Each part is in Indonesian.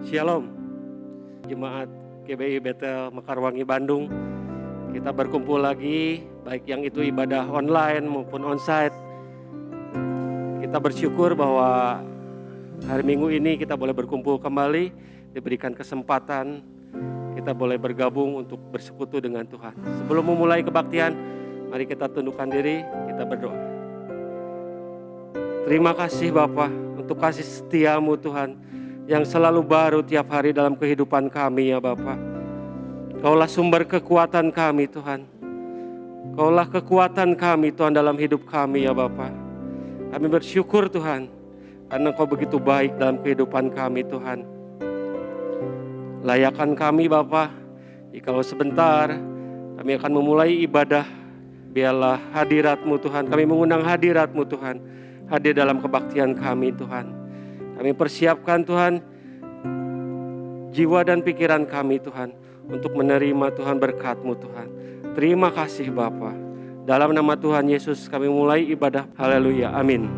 Shalom, Jemaat GBI Betel Mekarwangi Bandung. Kita berkumpul lagi, baik yang itu ibadah online maupun onsite. Kita bersyukur bahwa hari Minggu ini kita boleh berkumpul kembali, diberikan kesempatan, kita boleh bergabung untuk bersekutu dengan Tuhan. Sebelum memulai kebaktian, mari kita tundukkan diri, kita berdoa. Terima kasih Bapa untuk kasih setia-Mu Tuhan, yang selalu baru tiap hari dalam kehidupan kami ya Bapa. Kaulah sumber kekuatan kami Tuhan. Kaulah kekuatan kami Tuhan dalam hidup kami ya Bapa. Kami bersyukur Tuhan, karena Kau begitu baik dalam kehidupan kami Tuhan. Layakan kami Bapa, jikalau sebentar kami akan memulai ibadah, biarlah hadirat-Mu Tuhan. Kami mengundang hadirat-Mu Tuhan, hadir dalam kebaktian kami Tuhan. Kami persiapkan Tuhan jiwa dan pikiran kami Tuhan untuk menerima Tuhan berkat-Mu Tuhan. Terima kasih Bapa. Dalam nama Tuhan Yesus kami mulai ibadah. Haleluya. Amin.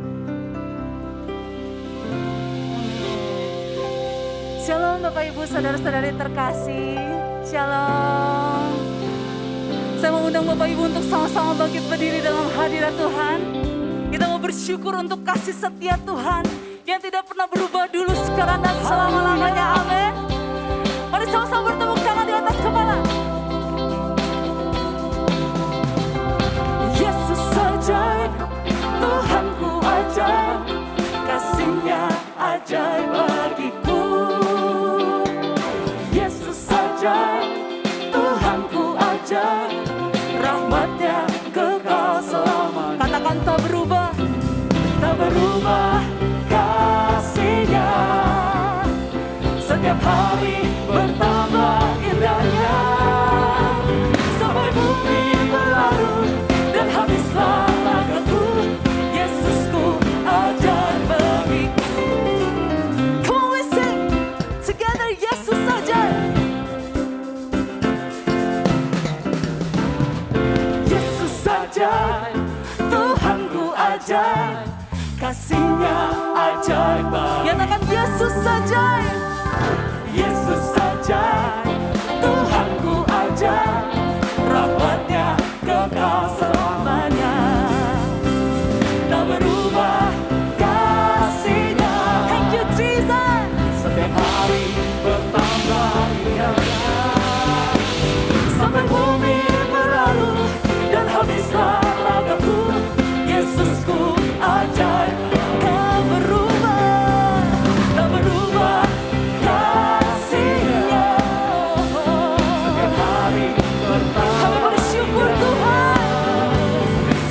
Shalom Bapak Ibu Saudara-saudari terkasih. Shalom. Saya mengundang Bapak Ibu untuk sama-sama bangkit berdiri dalam hadirat Tuhan. Kita mau bersyukur untuk kasih setia Tuhan yang tidak pernah berubah dulu, sekarang dan selama-lamanya. Amin. Mari sama-sama bertepuk tangan di atas kepala. Yesus ajaib, Tuhanku ajaib, kasih-Nya ajaib bagiku. Yesus ajaib, Tuhanku ajaib, rahmat-Nya kekal selamanya. Katakan tak berubah, tak berubah. Kasih-Nya setiap hari bertambah indahnya, sampai bumi berlalu dan habislah lagaku. Yesusku ajaib bagiku. Come on, we sing together. Yesus ajaib, Yesus ajaib, Tuhanku ajaib, kasih-Nya ajaib bagiku. Nyatakan Yesus ajaib, Yesus ajaib, Tuhanku ajaib, rahmat-Nya kekal selamanya. Tak berubah kasih-Nya. Thank you Jesus. Setiap hari bertambah indahnya, sampai bumi berlalu dan habislah lagaku. Yesusku ajaib, tak berubah, tak berubah kasih-Nya. Setiap hari bertambah. Kami bersyukur Tuhan,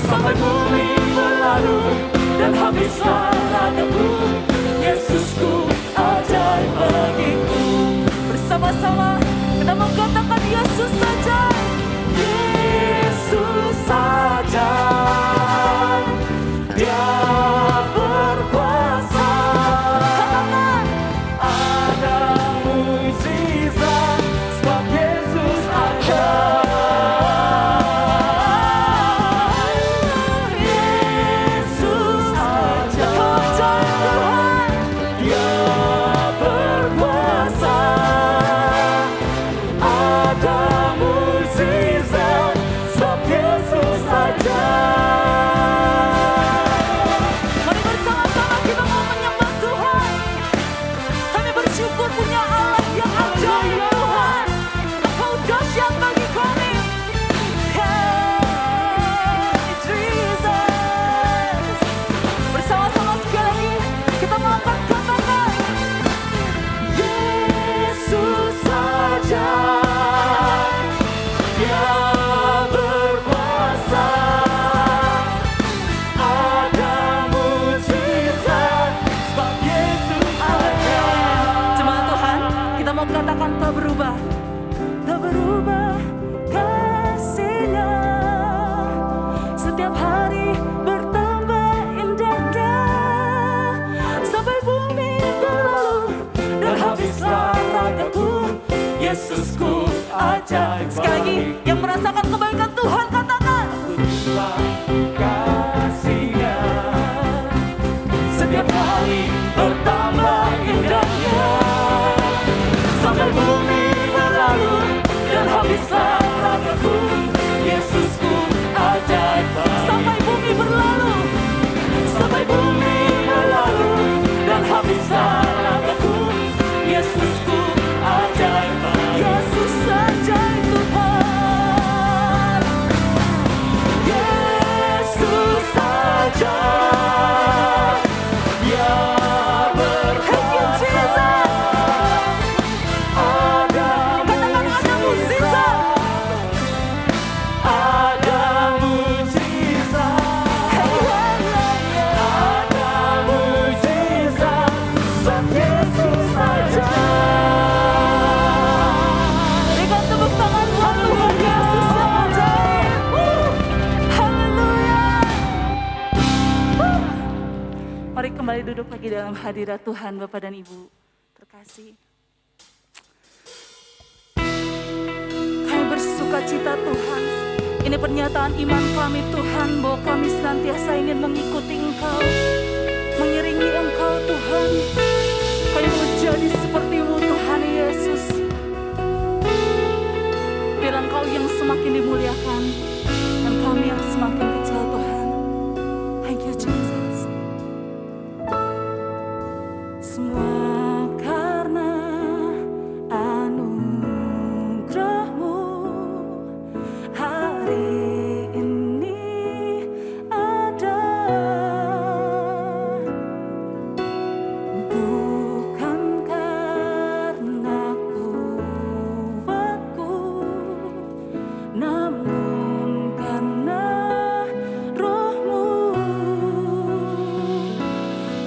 sampai bumi berlalu dan habislah lagaku. Yesusku ajaib bagiku. Bersama-sama kita mengatakan Yesus ajaib, Yesus ajaib. Dia berkuasa, katakan ada mukjizat, sebab Yesus ajaib. Yesus ajaib, Kau ajaib Tuhan. Dia berkuasa, ada mukjizat, sebab Yesus ajaib. Mari bersama-sama kita mau menyembah Tuhan. Kami bersyukur punya Allah yang ajaib Tuhan. Engkau dahsyat bagi kami. Hey Jesus. Bersama-sama sekali lagi kita mengangkat katakan Yesus ajaib. Dia berkuasa, ada mukjizat, sebab Yesus ajaib. Jemaat Tuhan, kita mau katakan tak berubah, tak berubah kasih-Nya. Setiap hari bertambah indahnya, sampai bumi berlalu dan habislah lagaku. Yesusku ajaib. Sekali lagi, yang merasakan kebaikan Tuhan katakan kasih-Nya. Setiap hari bertambah indahnya, kembali duduk lagi dalam hadirat Tuhan Bapak dan Ibu terkasih. Kami bersuka cita Tuhan. Ini pernyataan iman kami Tuhan bahwa kami senantiasa ingin mengikuti Engkau, mengiringi Engkau Tuhan. Kami mau jadi seperti-Mu Tuhan Yesus. Biar Engkau yang semakin dimuliakan dan kami yang semakin kecil Tuhan. Thank you Jesus. Semua karena anugerah-Mu hari ini ada. Bukan karena kuatku, namun karena Roh-Mu.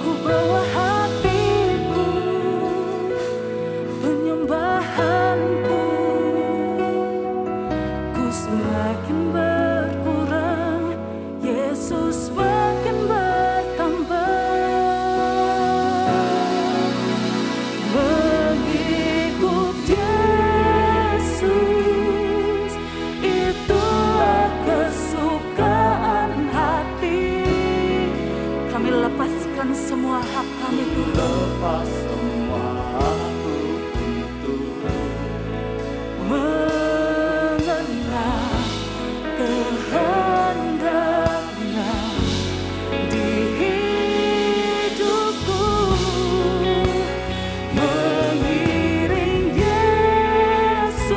Ku bawa hatiku, penyembahanku, ku semakin berkurang, Yesus makin bertambah. Mengikut Yesus, itulah kesukaan hati. Kami lepaskan semua hak kami Tuhan. Lepas semua aku untuk Mengenal kehendaknya di hidupku, mengiring Yesus,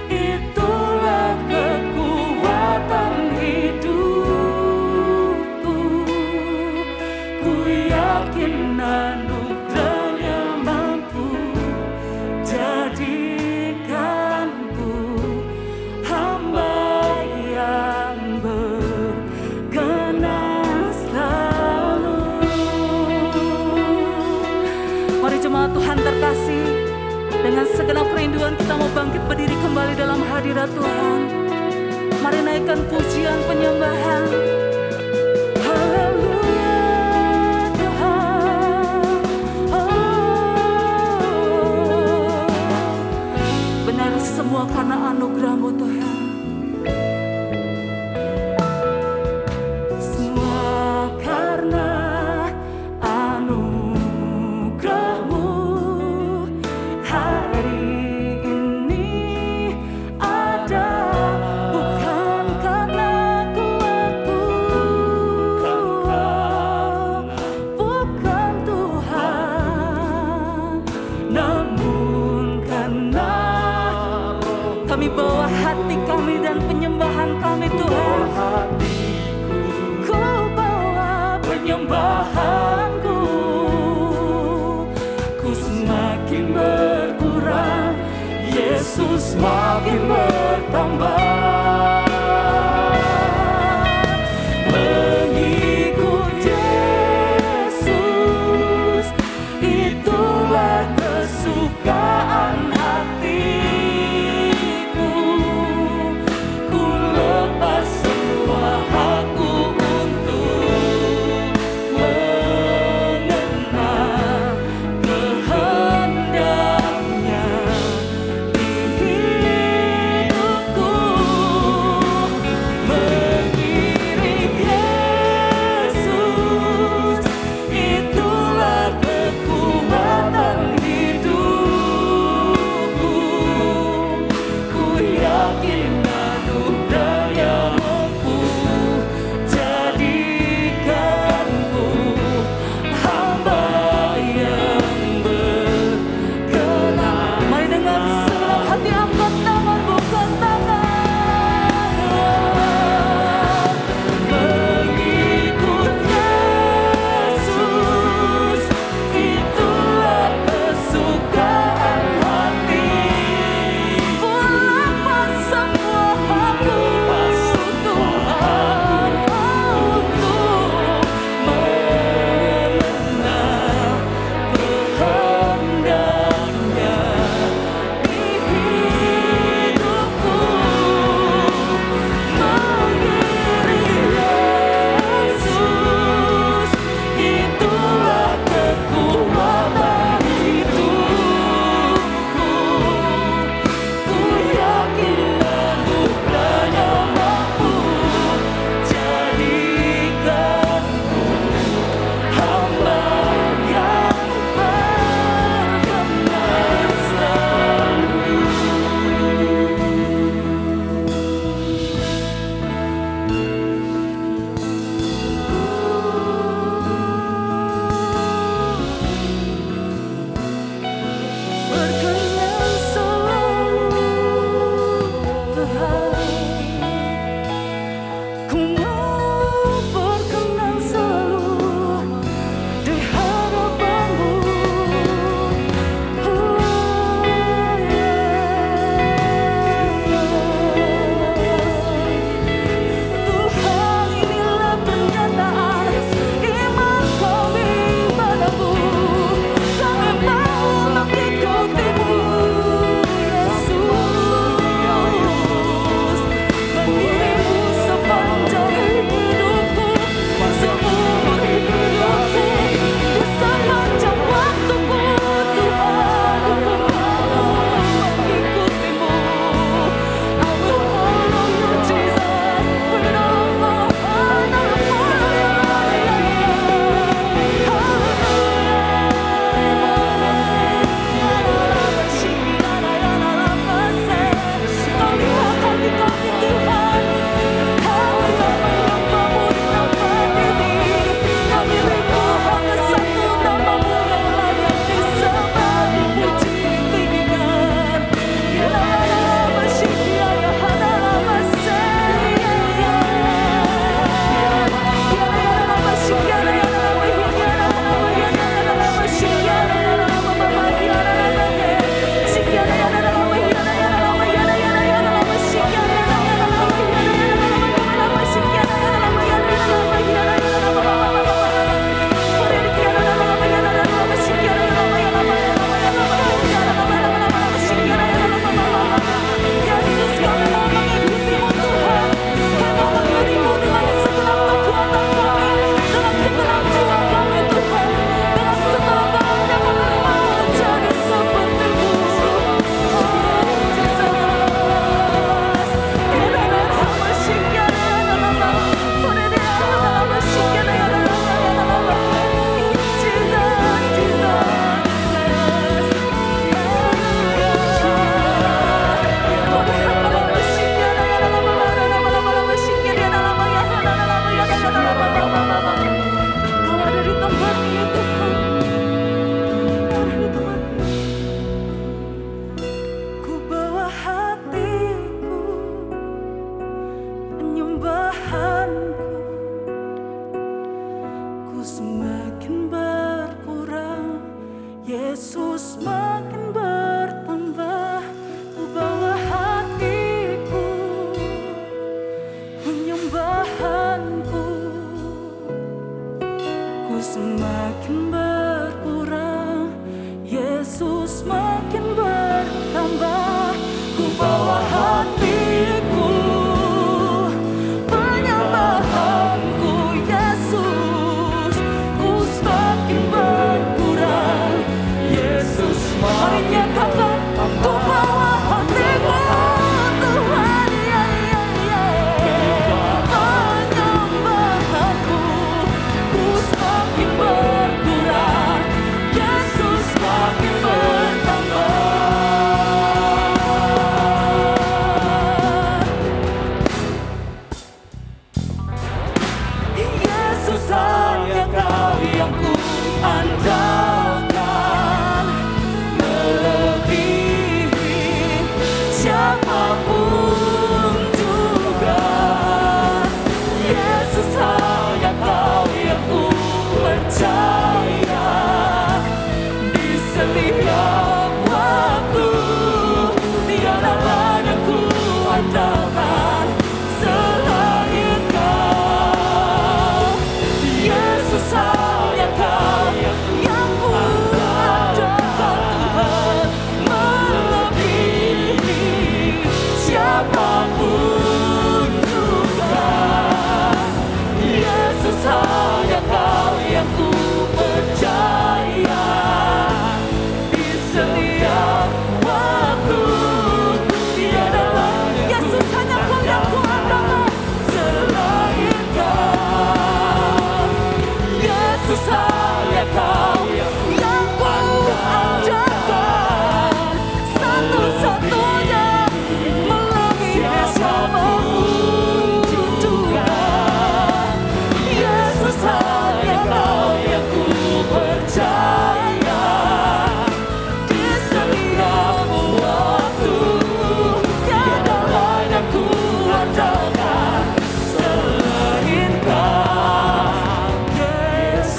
itulah kekuatan hidupku. Ku yakin anugerah-Nya mampu jadikanku hamba yang berkenan selalu. Mari jemaat Tuhan terkasih, dengan segenap kerinduan kita mau bangkit berdiri kembali dalam hadirat Tuhan. Mari naikkan pujian penyembahan. Haleluya Tuhan. Oh, benar semua karena anugerah-Mu Tuhan. Semua karena anugerah-Mu hari ini ada. Bukan karena kuatku, bukan Tuhan, namun karena kami bawa hati kami dan penyembahan kami Tuhan. Ku bawa penyembahanku, ku semakin berkurang, Yesus makin bertambah. Mengikut Yesus, itulah kesukaan hatiku. Ku lepas semua hakku untuk mengenal kehendaknya di hidupku. semakin berkurang, Yesus makin bertambah. Ku bawa hatiku, penyembahanku Yesus, ku semakin berkurang, Yesus mari nyatakan, ku bawa hatiku Tuhan, ya, ya, ya. Penyembahanku, ku semakin berkurang, Yesus makin bertambah. Yesus hanya Kau yang ku andalkan, melebihi siapapun juga. Yesus hanya Kau yang ku percaya, di setiap waktu tiada lain yang ku andalkan selain Kau. Yesus hanya Kau yang ku andalkan Tuhan, melebihi siapapun juga. Yesus hanya Kau yang ku percaya, di setiap waktu tiada lain. Yesus hanya Kau yang ku andalkan selain Kau. Yesus hanya Kau yang ku andalkan, satu-satunya melebihi siapapun juga. Yesus hanya Kau yang ku percaya, di setiap waktu tiada lain yang ku andalkan selain Kau, Yesus.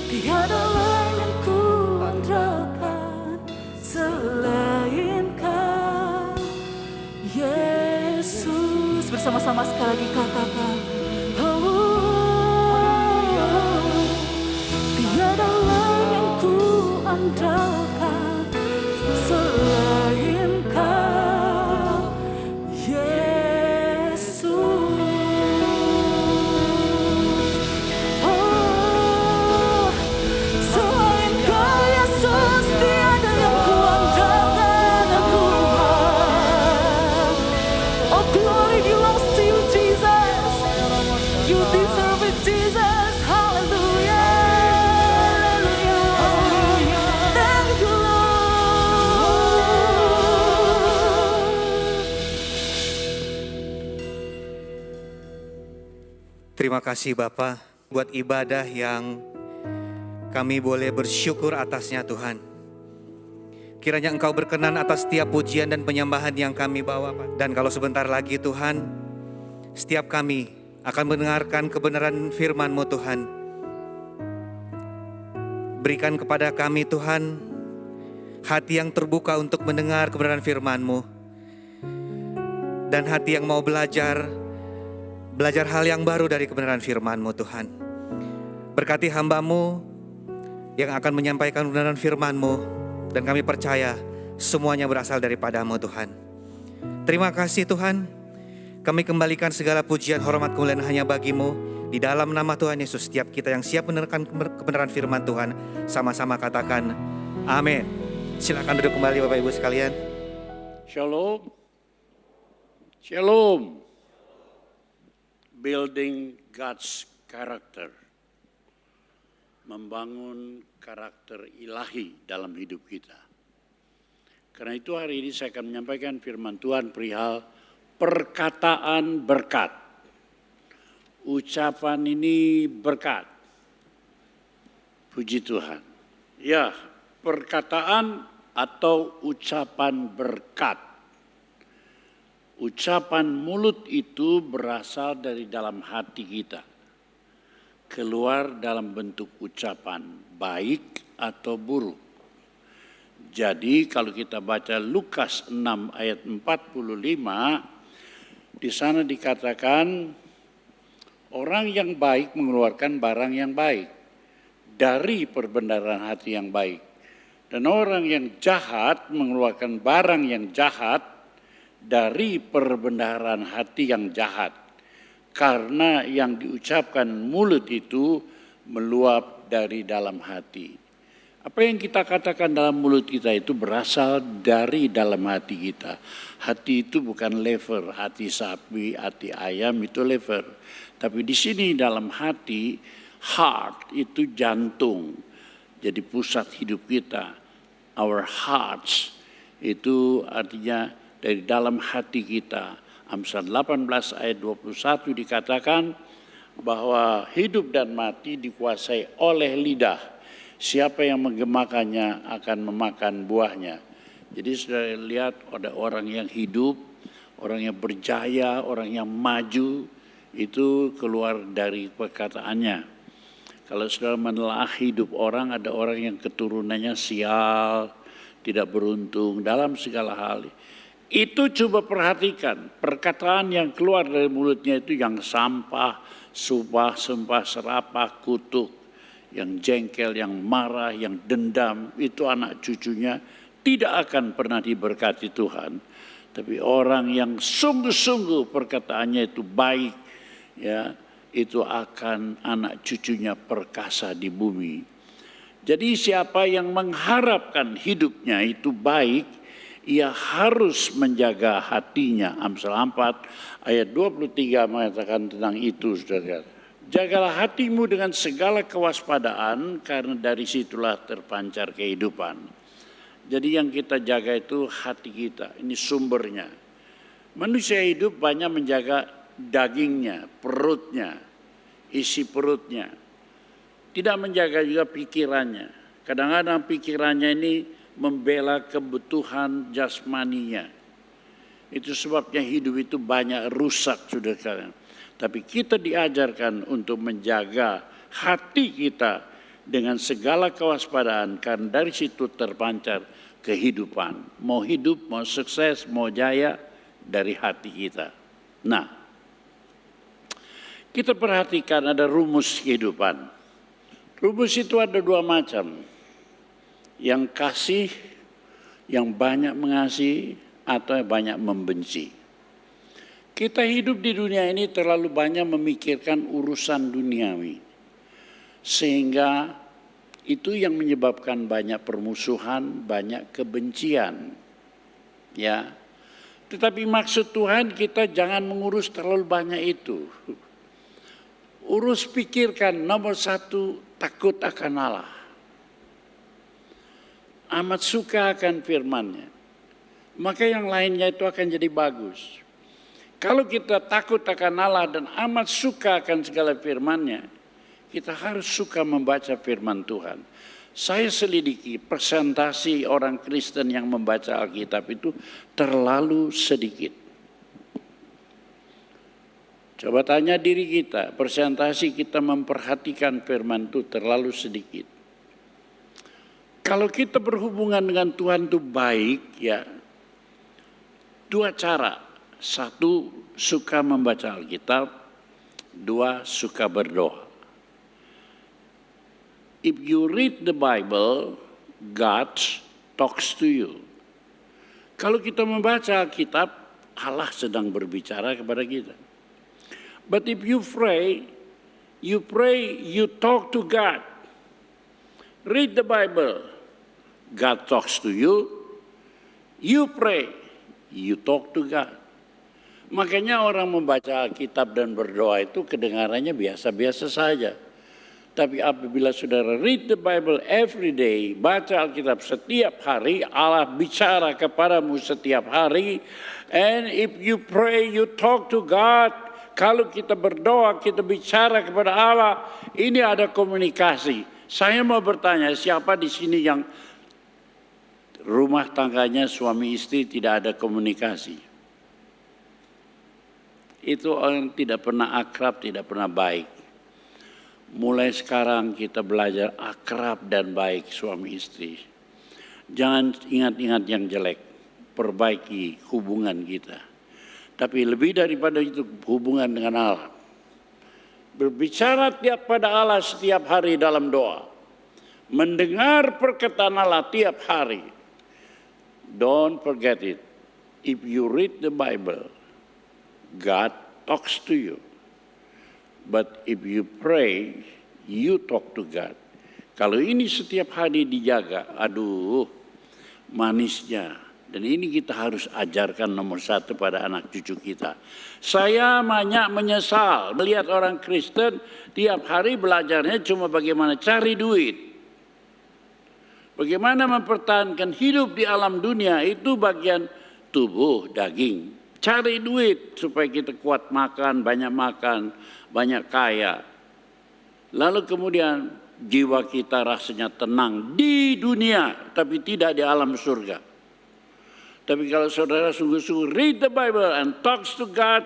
Tiada lain yang ku andalkan selain Kau, Yesus. Bersama-sama sekali lagi katakan, tiada lain yang ku andalkan selain Kau, Yesus. Selain Kau, Yesus, tiada yang ku andalkan, Tuhan. Oh, glory belongs to you, Jesus. You deserve it, Jesus. Hallelujah. Hallelujah. Thank you, Lord. Terima kasih Bapa buat ibadah yang kami boleh bersyukur atasnya Tuhan. Kiranya Engkau berkenan atas setiap pujian dan penyembahan yang kami bawa, Pak. Dan kalau sebentar lagi Tuhan, setiap kami akan mendengarkan kebenaran firman-Mu Tuhan. Berikan kepada kami Tuhan hati yang terbuka untuk mendengar kebenaran firman-Mu, dan hati yang mau belajar hal yang baru dari kebenaran firman-Mu Tuhan. Berkati hamba-Mu yang akan menyampaikan kebenaran firman-Mu, dan kami percaya semuanya berasal daripada-Mu Tuhan. Terima kasih Tuhan. Kami kembalikan segala pujian, hormat, kemuliaan hanya bagi-Mu. Di dalam nama Tuhan Yesus, setiap kita yang siap mendengarkan kebenaran firman Tuhan, sama-sama katakan amin. Silakan duduk kembali Bapak Ibu sekalian. Shalom. Shalom. Building God's character. Membangun karakter ilahi dalam hidup kita. Karena itu hari ini saya akan menyampaikan firman Tuhan perihal perkataan berkat. Ucapan ini berkat. Puji Tuhan. Ya, perkataan atau ucapan berkat. Ucapan mulut itu berasal dari dalam hati kita. Keluar dalam bentuk ucapan baik atau buruk. Jadi kalau kita baca Lukas 6 ayat 45, Di sana dikatakan orang yang baik mengeluarkan barang yang baik dari perbendaharaan hati yang baik. Dan orang yang jahat mengeluarkan barang yang jahat dari perbendaharaan hati yang jahat. Karena yang diucapkan mulut itu meluap dari dalam hati. Apa yang kita katakan dalam mulut kita itu berasal dari dalam hati kita. Hati itu bukan lever, hati sapi, hati ayam itu lever. Tapi di sini dalam hati, heart itu jantung. Jadi pusat hidup kita. Our hearts itu artinya dari dalam hati kita. Amsal 18 ayat 21 dikatakan bahwa hidup dan mati dikuasai oleh lidah. Siapa yang menggemakannya akan memakan buahnya. Jadi sudah lihat ada orang yang hidup, orang yang berjaya, orang yang maju, itu keluar dari perkataannya. Kalau sudah menelaah hidup orang, ada orang yang keturunannya sial, tidak beruntung dalam segala hal. Itu coba perhatikan, perkataan yang keluar dari mulutnya itu yang sampah, sumpah, serapah, kutuk. Yang jengkel, yang marah, yang dendam, itu anak cucunya tidak akan pernah diberkati Tuhan. Tapi orang yang sungguh-sungguh perkataannya itu baik, ya, itu akan anak cucunya perkasa di bumi. Jadi siapa yang mengharapkan hidupnya itu baik, ia harus menjaga hatinya. Amsal 4 ayat 23 mengatakan tentang itu, saudara. Jagalah hatimu dengan segala kewaspadaan karena dari situlah terpancar kehidupan. Jadi yang kita jaga itu hati kita, ini sumbernya. Manusia hidup banyak menjaga dagingnya, perutnya, isi perutnya. Tidak menjaga juga pikirannya. Kadang-kadang pikirannya ini membela kebutuhan jasmaninya. Itu sebabnya hidup itu banyak rusak, saudara. Tapi kita diajarkan untuk menjaga hati kita dengan segala kewaspadaan karena dari situ terpancar kehidupan. Mau hidup, mau sukses, mau jaya dari hati kita. Nah, kita perhatikan ada rumus kehidupan. Rumus itu ada dua macam. Yang kasih, yang banyak mengasihi atau yang banyak membenci. Kita hidup di dunia ini terlalu banyak memikirkan urusan duniawi. Sehingga itu yang menyebabkan banyak permusuhan, banyak kebencian. Ya. Tetapi maksud Tuhan kita jangan mengurus terlalu banyak itu. Urus pikirkan nomor satu, takut akan Allah. Amat suka akan firman-Nya. Maka yang lainnya itu akan jadi bagus. Kalau kita takut akan Allah dan amat suka akan segala firman-Nya, kita harus suka membaca firman Tuhan. Saya selidiki persentase orang Kristen yang membaca Alkitab itu terlalu sedikit. Coba tanya diri kita, persentase kita memperhatikan firman itu terlalu sedikit. Kalau kita berhubungan dengan Tuhan itu baik, ya, dua cara. Satu, suka membaca Alkitab. Dua, suka berdoa. If you read the Bible, God talks to you. Kalau kita membaca Alkitab, Allah sedang berbicara kepada kita. But if you pray, you talk to God. Read the Bible, God talks to you. You pray, you talk to God. Makanya orang membaca Alkitab dan berdoa itu kedengarannya biasa-biasa saja. Tapi apabila saudara read the Bible every day, baca Alkitab setiap hari, Allah bicara kepadamu setiap hari. And if you pray, you talk to God. Kalau kita berdoa, kita bicara kepada Allah, ini ada komunikasi. Saya mau bertanya, siapa di sini yang rumah tangganya suami istri tidak ada komunikasi? Itu orang tidak pernah akrab, tidak pernah baik. Mulai sekarang kita belajar akrab dan baik suami istri. Jangan ingat-ingat yang jelek, perbaiki hubungan kita. Tapi lebih daripada itu hubungan dengan Allah. Berbicara tiap pada Allah setiap hari dalam doa. Mendengar perkataan Allah tiap hari. Don't forget it. If you read the Bible, God talks to you. But if you pray, you talk to God. Kalau ini setiap hari dijaga, aduh, manisnya. Dan ini kita harus ajarkan nomor satu pada anak cucu kita. Saya banyak menyesal melihat orang Kristen tiap hari belajarnya cuma bagaimana cari duit. Bagaimana mempertahankan hidup di alam dunia itu bagian tubuh, daging. Cari duit supaya kita kuat makan, banyak kaya. Lalu kemudian jiwa kita rasanya tenang di dunia tapi tidak di alam surga. Tapi kalau saudara sungguh-sungguh read the Bible and talks to God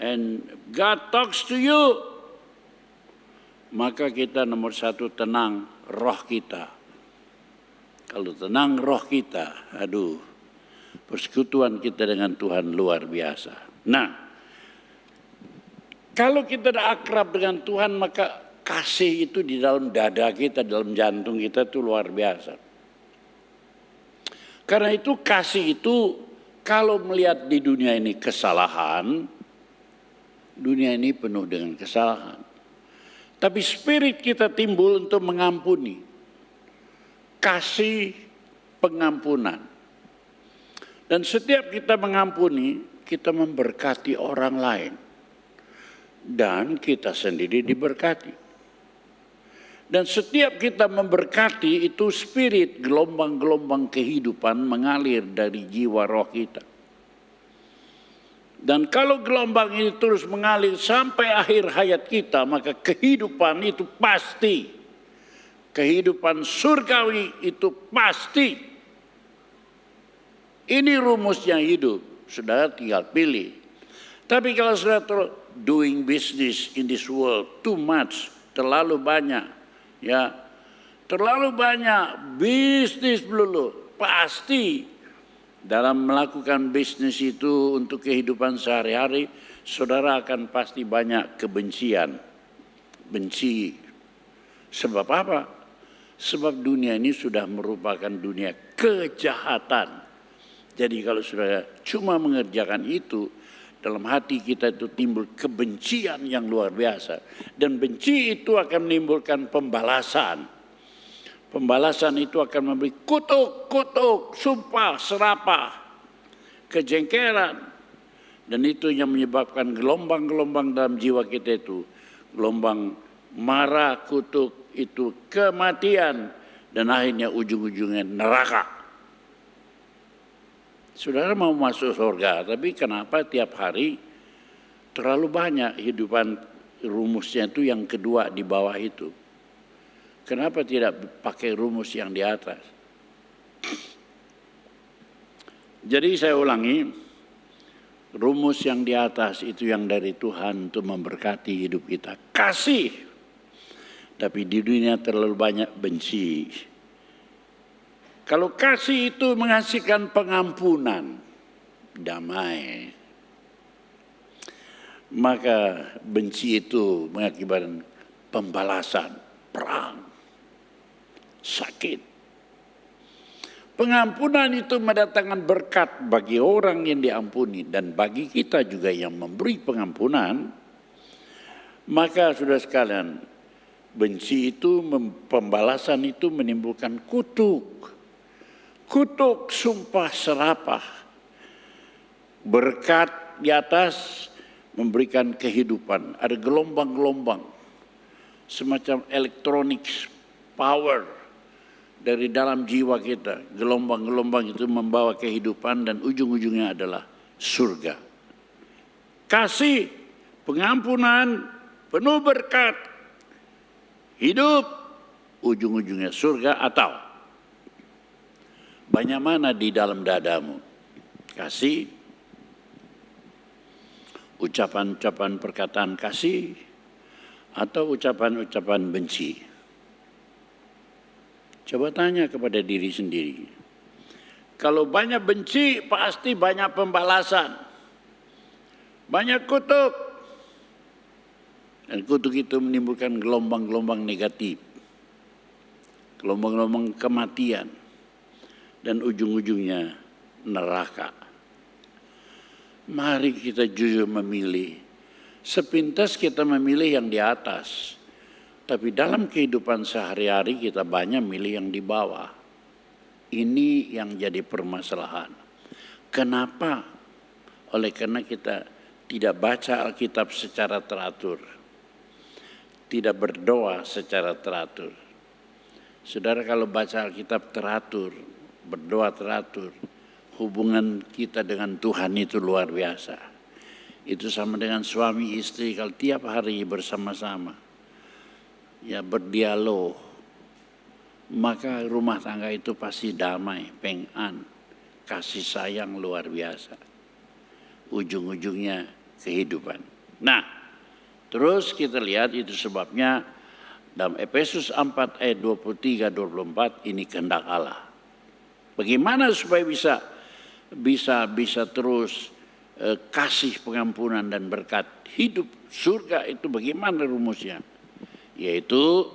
and God talks to you, maka kita nomor satu tenang roh kita. Kalau tenang roh kita, aduh, persekutuan kita dengan Tuhan luar biasa. Nah, kalau kita dah akrab dengan Tuhan, maka kasih itu di dalam dada kita, dalam jantung kita itu luar biasa. Karena itu kasih itu kalau melihat di dunia ini kesalahan, dunia ini penuh dengan kesalahan. Tapi spirit kita timbul untuk mengampuni. Kasih pengampunan. Dan setiap kita mengampuni, kita memberkati orang lain. Dan kita sendiri diberkati. Dan setiap kita memberkati itu spirit, gelombang-gelombang kehidupan mengalir dari jiwa roh kita. Dan kalau gelombang ini terus mengalir sampai akhir hayat kita, maka kehidupan itu pasti. Kehidupan surgawi itu pasti. Ini rumusnya hidup, saudara tinggal pilih. Tapi kalau saudara doing business in this world too much, terlalu banyak, ya, terlalu banyak bisnis dulu, pasti dalam melakukan bisnis itu untuk kehidupan sehari-hari, saudara akan pasti banyak kebencian, benci. Sebab apa? Sebab dunia ini sudah merupakan dunia kejahatan. Jadi kalau saudara cuma mengerjakan itu, dalam hati kita itu timbul kebencian yang luar biasa. Dan benci itu akan menimbulkan pembalasan. Pembalasan itu akan memberi kutuk, sumpah, serapah, kejengkelan. Dan itu yang menyebabkan gelombang-gelombang dalam jiwa kita itu. Gelombang marah, kutuk, itu kematian. Dan akhirnya ujung-ujungnya neraka. Saudara mau masuk surga, tapi kenapa tiap hari terlalu banyak hidupan rumusnya itu yang kedua di bawah itu? Kenapa tidak pakai rumus yang di atas? Jadi saya ulangi, rumus yang di atas itu yang dari Tuhan untuk memberkati hidup kita. Kasih, tapi di dunia terlalu banyak benci. Kalau kasih itu menghasilkan pengampunan, damai, maka benci itu mengakibatkan pembalasan, perang, sakit. Pengampunan itu mendatangkan berkat bagi orang yang diampuni dan bagi kita juga yang memberi pengampunan. Maka saudara sekalian, benci itu, pembalasan itu menimbulkan kutuk. Kutuk, sumpah, serapah. Berkat di atas memberikan kehidupan. Ada gelombang-gelombang. Semacam electronic power dari dalam jiwa kita. Gelombang-gelombang itu membawa kehidupan dan ujung-ujungnya adalah surga. Kasih, pengampunan, penuh berkat. Hidup, ujung-ujungnya surga atau banyak mana di dalam dadamu? Kasih, ucapan-ucapan perkataan kasih, atau ucapan-ucapan benci? Coba tanya kepada diri sendiri. Kalau banyak benci, pasti banyak pembalasan. banyak kutuk. Dan kutuk itu menimbulkan gelombang-gelombang negatif, gelombang-gelombang kematian, dan ujung-ujungnya neraka. Mari kita jujur memilih. Sepintas kita memilih yang di atas, tapi dalam kehidupan sehari-hari kita banyak milih yang di bawah. Ini yang jadi permasalahan. Kenapa? Oleh karena kita tidak baca Alkitab secara teratur, tidak berdoa secara teratur. Saudara, kalau baca Alkitab teratur, berdoa teratur, hubungan kita dengan Tuhan itu luar biasa. Itu sama dengan suami istri kalau tiap hari bersama-sama, ya berdialog, maka rumah tangga itu pasti damai, peng'an, kasih sayang luar biasa. Ujung-ujungnya kehidupan. Nah, terus kita lihat itu sebabnya dalam Efesus 4 ayat 23-24 ini kehendak Allah. Bagaimana supaya bisa terus kasih pengampunan dan berkat hidup surga itu bagaimana rumusnya? Yaitu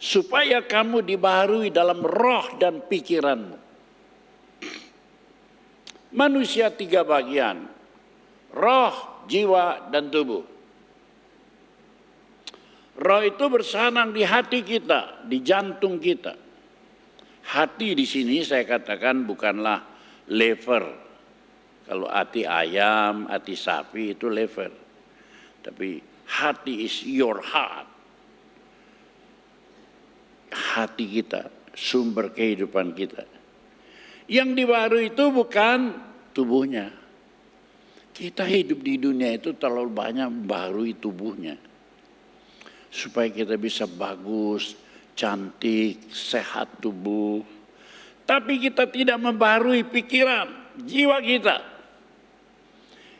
supaya kamu dibaharui dalam roh dan pikiranmu. Manusia 3 bagian, roh, jiwa, dan tubuh. Roh itu bersanang di hati kita, di jantung kita. Hati di sini saya katakan bukanlah lever. Kalau hati ayam, hati sapi itu lever. Tapi hati is your heart. Hati kita, sumber kehidupan kita. Yang dibaharui itu bukan tubuhnya. Kita hidup di dunia itu terlalu banyak membaharui tubuhnya. Supaya kita bisa bagus, cantik, sehat tubuh. Tapi kita tidak membaharui pikiran, jiwa kita.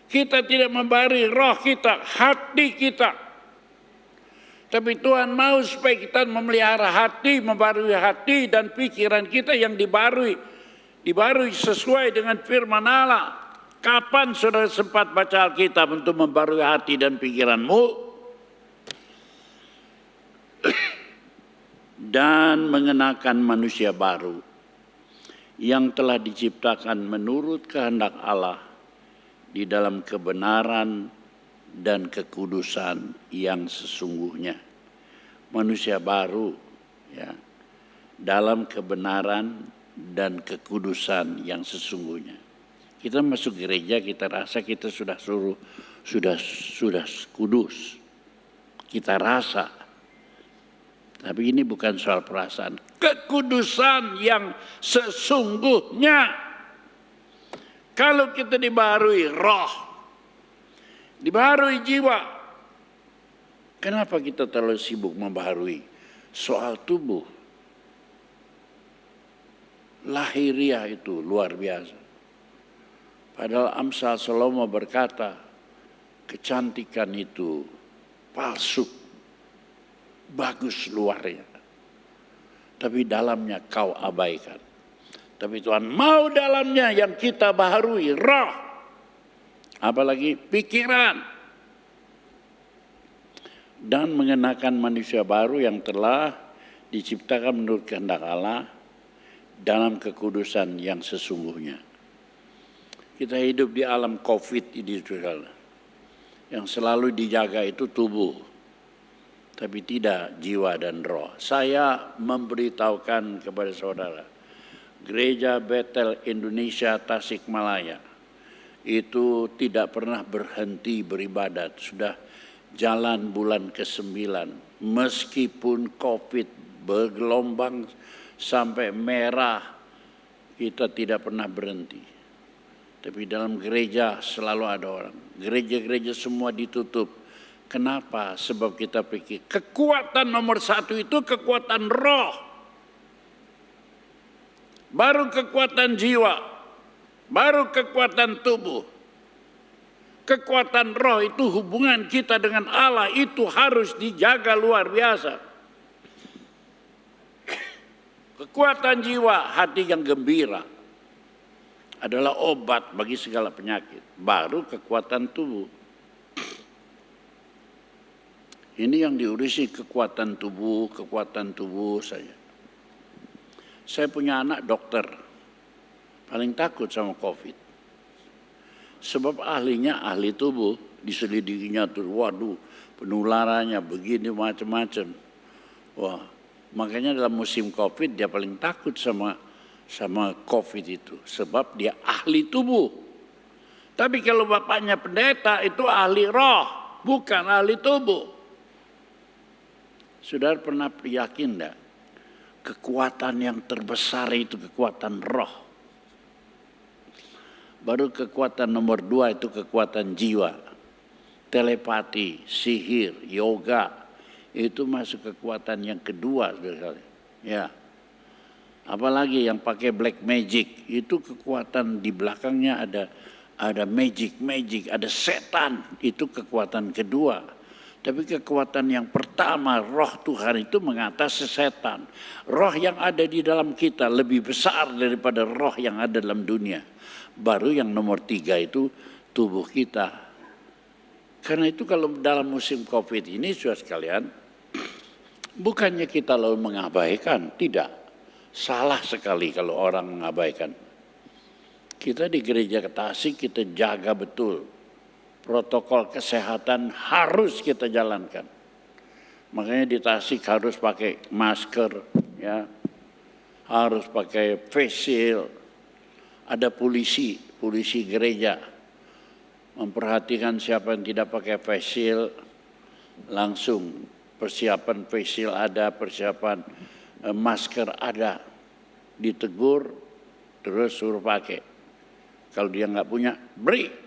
Kita tidak membaharui roh kita, hati kita. Tapi Tuhan mau supaya kita memelihara hati, membaharui hati dan pikiran kita yang dibaharui sesuai dengan firman Allah. Kapan saudara sempat baca Alkitab untuk membaharui hati dan pikiranmu? Dan mengenakan manusia baru yang telah diciptakan menurut kehendak Allah di dalam kebenaran dan kekudusan yang sesungguhnya. Manusia baru ya, dalam kebenaran dan kekudusan yang sesungguhnya. Kita masuk gereja, kita rasa kita sudah kudus. Kita rasa. Tapi ini bukan soal perasaan. Kekudusan yang sesungguhnya. Kalau kita dibaharui roh, dibaharui jiwa. Kenapa kita terlalu sibuk membaharui soal tubuh? Lahiriah itu luar biasa. Padahal Amsal Salomo berkata, kecantikan itu palsu, bagus luarnya, tapi dalamnya kau abaikan. Tapi Tuhan mau dalamnya yang kita baharui, roh, apalagi pikiran. Dan mengenakan manusia baru yang telah diciptakan menurut kehendak Allah dalam kekudusan yang sesungguhnya. Kita hidup di alam COVID ini, saudara. Yang selalu dijaga itu tubuh, tapi tidak jiwa dan roh. Saya memberitahukan kepada saudara, Gereja Bethel Indonesia Tasikmalaya itu tidak pernah berhenti beribadat. Sudah jalan bulan ke-9. Meskipun COVID bergelombang sampai merah, kita tidak pernah berhenti. Tapi dalam gereja selalu ada orang. Gereja-gereja semua ditutup. Kenapa? Sebab kita pikir kekuatan nomor 1 itu kekuatan roh. Baru kekuatan jiwa. Baru kekuatan tubuh. Kekuatan roh itu hubungan kita dengan Allah itu harus dijaga luar biasa. Kekuatan jiwa, hati yang gembira. adalah obat bagi segala penyakit, baru kekuatan tubuh. Ini yang diurusi kekuatan tubuh saya. Saya punya anak dokter, paling takut sama COVID. Sebab ahlinya ahli tubuh, diselidikinya tuh, waduh penularannya begini macam-macam. Wah, makanya dalam musim COVID dia paling takut sama COVID itu, sebab dia ahli tubuh. Tapi kalau bapaknya pendeta itu ahli roh, bukan ahli tubuh. Saudara pernah yakin enggak? Kekuatan yang terbesar itu kekuatan roh. Baru kekuatan nomor 2 itu kekuatan jiwa. Telepati, sihir, yoga. Itu masuk kekuatan yang kedua. Ya. Apalagi yang pakai black magic. Itu kekuatan di belakangnya ada magic, ada setan. Itu kekuatan kedua. Tapi kekuatan yang pertama, roh Tuhan itu mengatasi setan. Roh yang ada di dalam kita lebih besar daripada roh yang ada dalam dunia. Baru yang nomor 3 itu tubuh kita. Karena itu kalau dalam musim COVID ini, saudara sekalian, bukannya kita lalu mengabaikan, tidak. Salah sekali kalau orang mengabaikan. Kita di gereja Tasik kita jaga betul. Protokol kesehatan harus kita jalankan. Makanya di Tasik harus pakai masker, ya, harus pakai face shield. Ada polisi gereja memperhatikan siapa yang tidak pakai face shield, langsung persiapan face shield ada, persiapan masker ada, ditegur, terus suruh pakai. Kalau dia nggak punya, beri.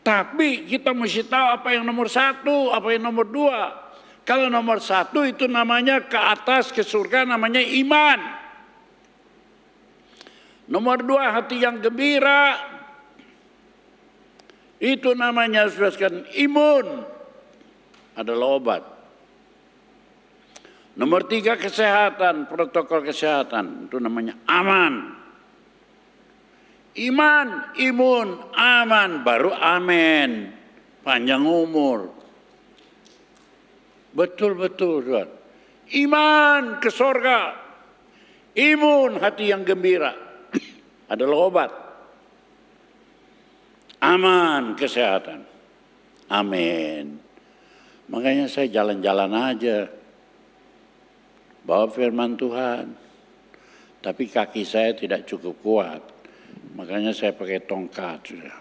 Tapi kita mesti tahu apa yang nomor 1, apa yang nomor 2. Kalau nomor 1 itu namanya ke atas ke surga, namanya iman. Nomor 2 hati yang gembira, itu namanya imun, adalah obat. Nomor 3 kesehatan, protokol kesehatan, itu namanya aman. Iman, imun, aman, baru amin. Panjang umur. Betul-betul, Tuhan. Iman ke surga. Imun, hati yang gembira. Adalah obat. Aman, kesehatan. Amin. Makanya saya jalan-jalan aja. Bawa firman Tuhan. Tapi kaki saya tidak cukup kuat. Makanya saya pakai tongkat sudah.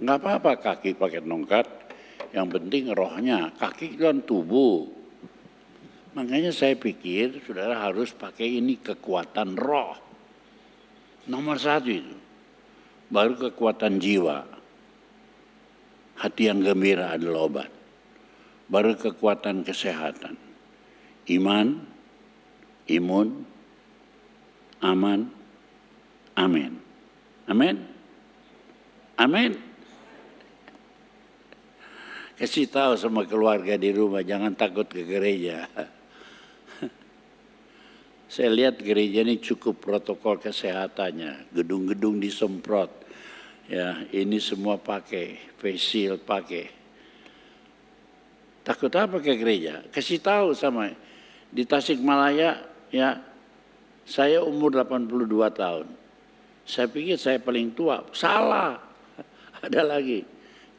Nggak apa-apa kaki pakai tongkat. Yang penting rohnya. Kaki kan tubuh. Makanya saya pikir saudara harus pakai ini kekuatan roh. Nomor 1 itu. Baru kekuatan jiwa. Hati yang gembira adalah obat. Baru kekuatan kesehatan. Iman, imun, aman, amin. Amin. Amin. Kasih tahu sama keluarga di rumah, jangan takut ke gereja. Saya lihat gereja ini cukup protokol kesehatannya, gedung-gedung disemprot. Ya, ini semua pakai face shield, pakai. Takut apa ke gereja? Kasih tahu sama di Tasikmalaya, ya. Saya umur 82 tahun. Saya pikir saya paling tua. Salah. Ada lagi.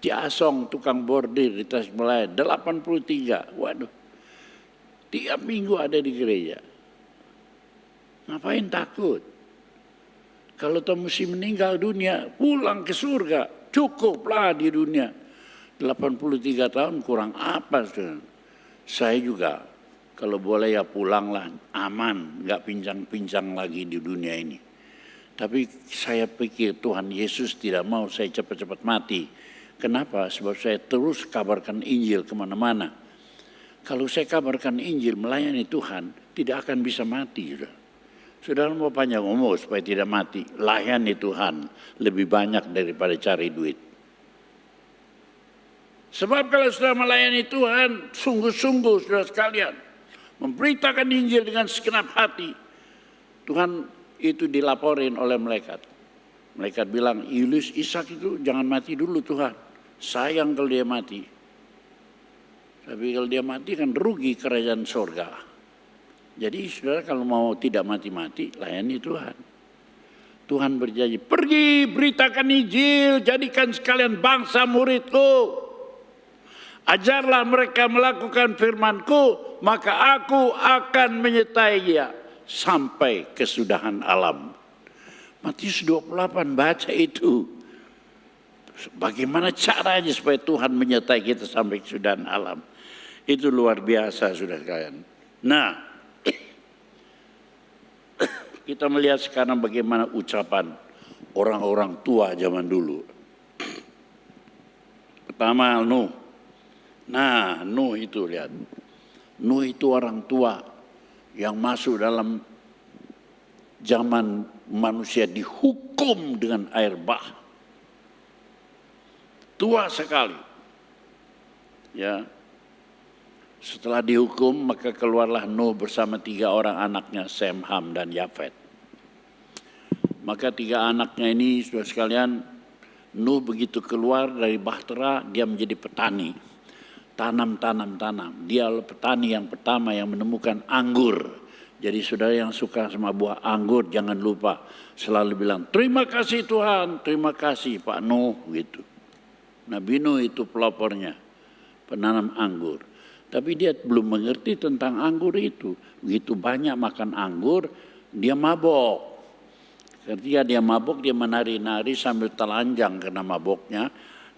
Ci Asong, tukang bordir di Tasikmalaya, 83. Waduh. Tiap minggu ada di gereja. Ngapain takut? Kalau tahu mesti meninggal dunia, pulang ke surga. Cukuplah di dunia. 83 tahun kurang apa? Saya juga. Kalau boleh ya pulanglah, aman, nggak pincang-pincang lagi di dunia ini. Tapi saya pikir Tuhan Yesus tidak mau saya cepat-cepat mati. Kenapa? Sebab saya terus kabarkan Injil kemana-mana. Kalau saya kabarkan Injil, melayani Tuhan, tidak akan bisa mati. Saudara mau panjang umur supaya tidak mati. Layani Tuhan lebih banyak daripada cari duit. Sebab kalau sudah melayani Tuhan, sungguh-sungguh saudara sekalian, memberitakan Injil dengan segenap hati, Tuhan itu dilaporin oleh malaikat. Malaikat bilang, Yulius Ishak itu jangan mati dulu Tuhan. Sayang kalau dia mati. Tapi kalau dia mati kan rugi kerajaan sorga. Jadi saudara kalau mau tidak mati-mati, layani Tuhan. Tuhan berjanji, pergi beritakan Injil, jadikan sekalian bangsa muridku. Ajarlah mereka melakukan firman-Ku, maka Aku akan menyertai dia sampai kesudahan alam. Matius 28 baca itu. Bagaimana caranya supaya Tuhan menyertai kita sampai kesudahan alam. Itu luar biasa sudah sekalian. Nah, kita melihat sekarang bagaimana ucapan orang-orang tua zaman dulu. Pertama Nuh. Nah, Nuh itu lihat. Nuh itu orang tua yang masuk dalam zaman manusia dihukum dengan air bah. Tua sekali. Ya. Setelah dihukum maka keluarlah Nuh bersama 3 orang anaknya, Sem, Ham, dan Yafet. Maka 3 anaknya ini saudara sekalian, Nuh begitu keluar dari bahtera dia menjadi petani. Tanam. Dia petani yang pertama yang menemukan anggur. Jadi saudara yang suka sama buah anggur jangan lupa selalu bilang terima kasih Tuhan, terima kasih Pak Nuh gitu. Nabi Nuh itu pelopornya, penanam anggur. Tapi dia belum mengerti tentang anggur itu. Begitu banyak makan anggur, dia mabok. Ketika dia mabok, dia menari-nari sambil telanjang karena maboknya.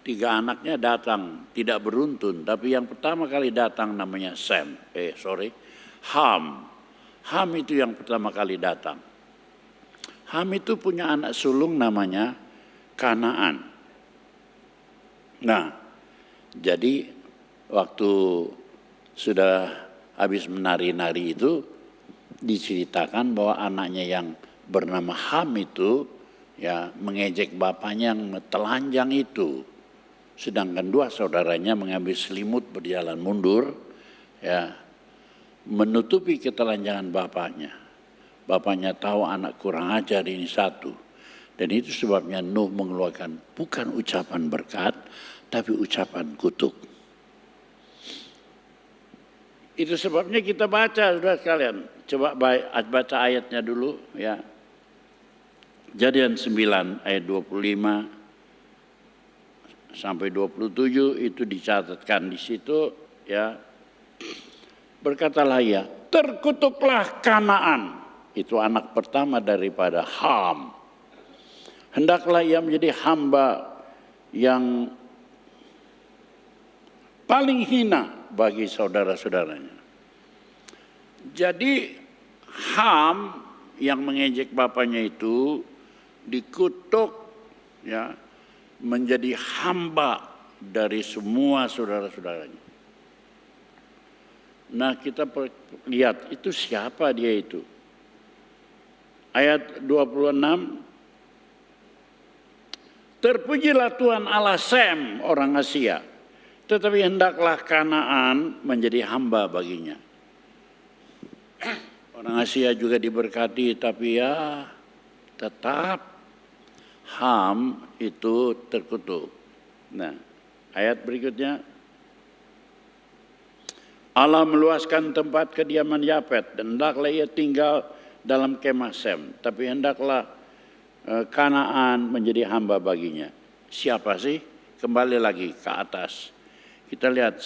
3 anaknya datang, tidak beruntun. Tapi yang pertama kali datang namanya Ham. Ham itu yang pertama kali datang. Ham itu punya anak sulung namanya Kanaan. Nah, jadi waktu sudah habis menari-nari itu diceritakan bahwa anaknya yang bernama Ham itu ya mengejek bapaknya yang telanjang itu. Sedangkan 2 saudaranya mengambil selimut berjalan mundur ya menutupi ketelanjangan bapaknya. Bapaknya tahu anak kurang ajar ini satu. Dan itu sebabnya Nuh mengeluarkan bukan ucapan berkat tapi ucapan kutuk. Itu sebabnya kita baca sudah sekalian. Coba baca ayatnya dulu ya. Kejadian 9 ayat 25 sampai 27 itu dicatatkan di situ ya. Berkatalah ia, terkutuklah Kanaan. Itu anak pertama daripada Ham. Hendaklah ia menjadi hamba yang paling hina bagi saudara-saudaranya. Jadi Ham yang mengejek bapaknya itu dikutuk ya menjadi hamba dari semua saudara-saudaranya. Nah kita lihat itu siapa dia itu. Ayat 26. Terpujilah Tuhan Allah Sem orang Asia. Tetapi hendaklah Kanaan menjadi hamba baginya. Orang Asia juga diberkati tapi ya tetap Ham itu terkutuk. Nah, ayat berikutnya. Allah meluaskan tempat kediaman Yafet dan hendaklah ia tinggal dalam kemah Sem. Tapi hendaklah Kanaan menjadi hamba baginya. Siapa sih? Kembali lagi ke atas. Kita lihat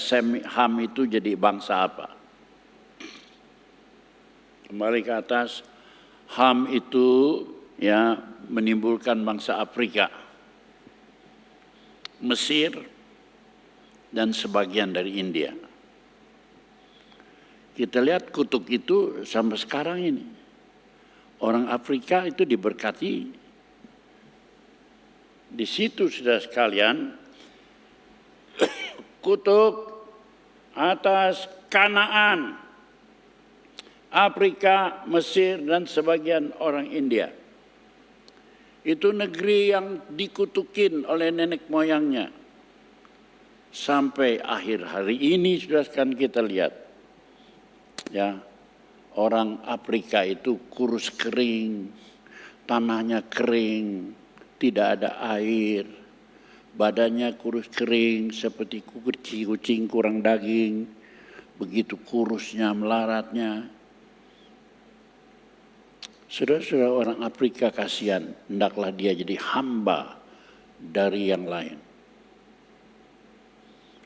Ham itu jadi bangsa apa? Kembali ke atas. Ham itu ya menimbulkan bangsa Afrika, Mesir, dan sebagian dari India. Kita lihat kutuk itu sampai sekarang ini. Orang Afrika itu diberkati. Di situ sudah sekalian, kutuk atas Kanaan, Afrika, Mesir, dan sebagian orang India. Itu negeri yang dikutukin oleh nenek moyangnya. Sampai akhir hari ini sudah kan kita lihat. Ya, orang Afrika itu kurus kering, tanahnya kering, tidak ada air, badannya kurus kering seperti kucing kurang daging, begitu kurusnya, melaratnya. Saudara-saudara, orang Afrika kasihan, hendaklah dia jadi hamba dari yang lain.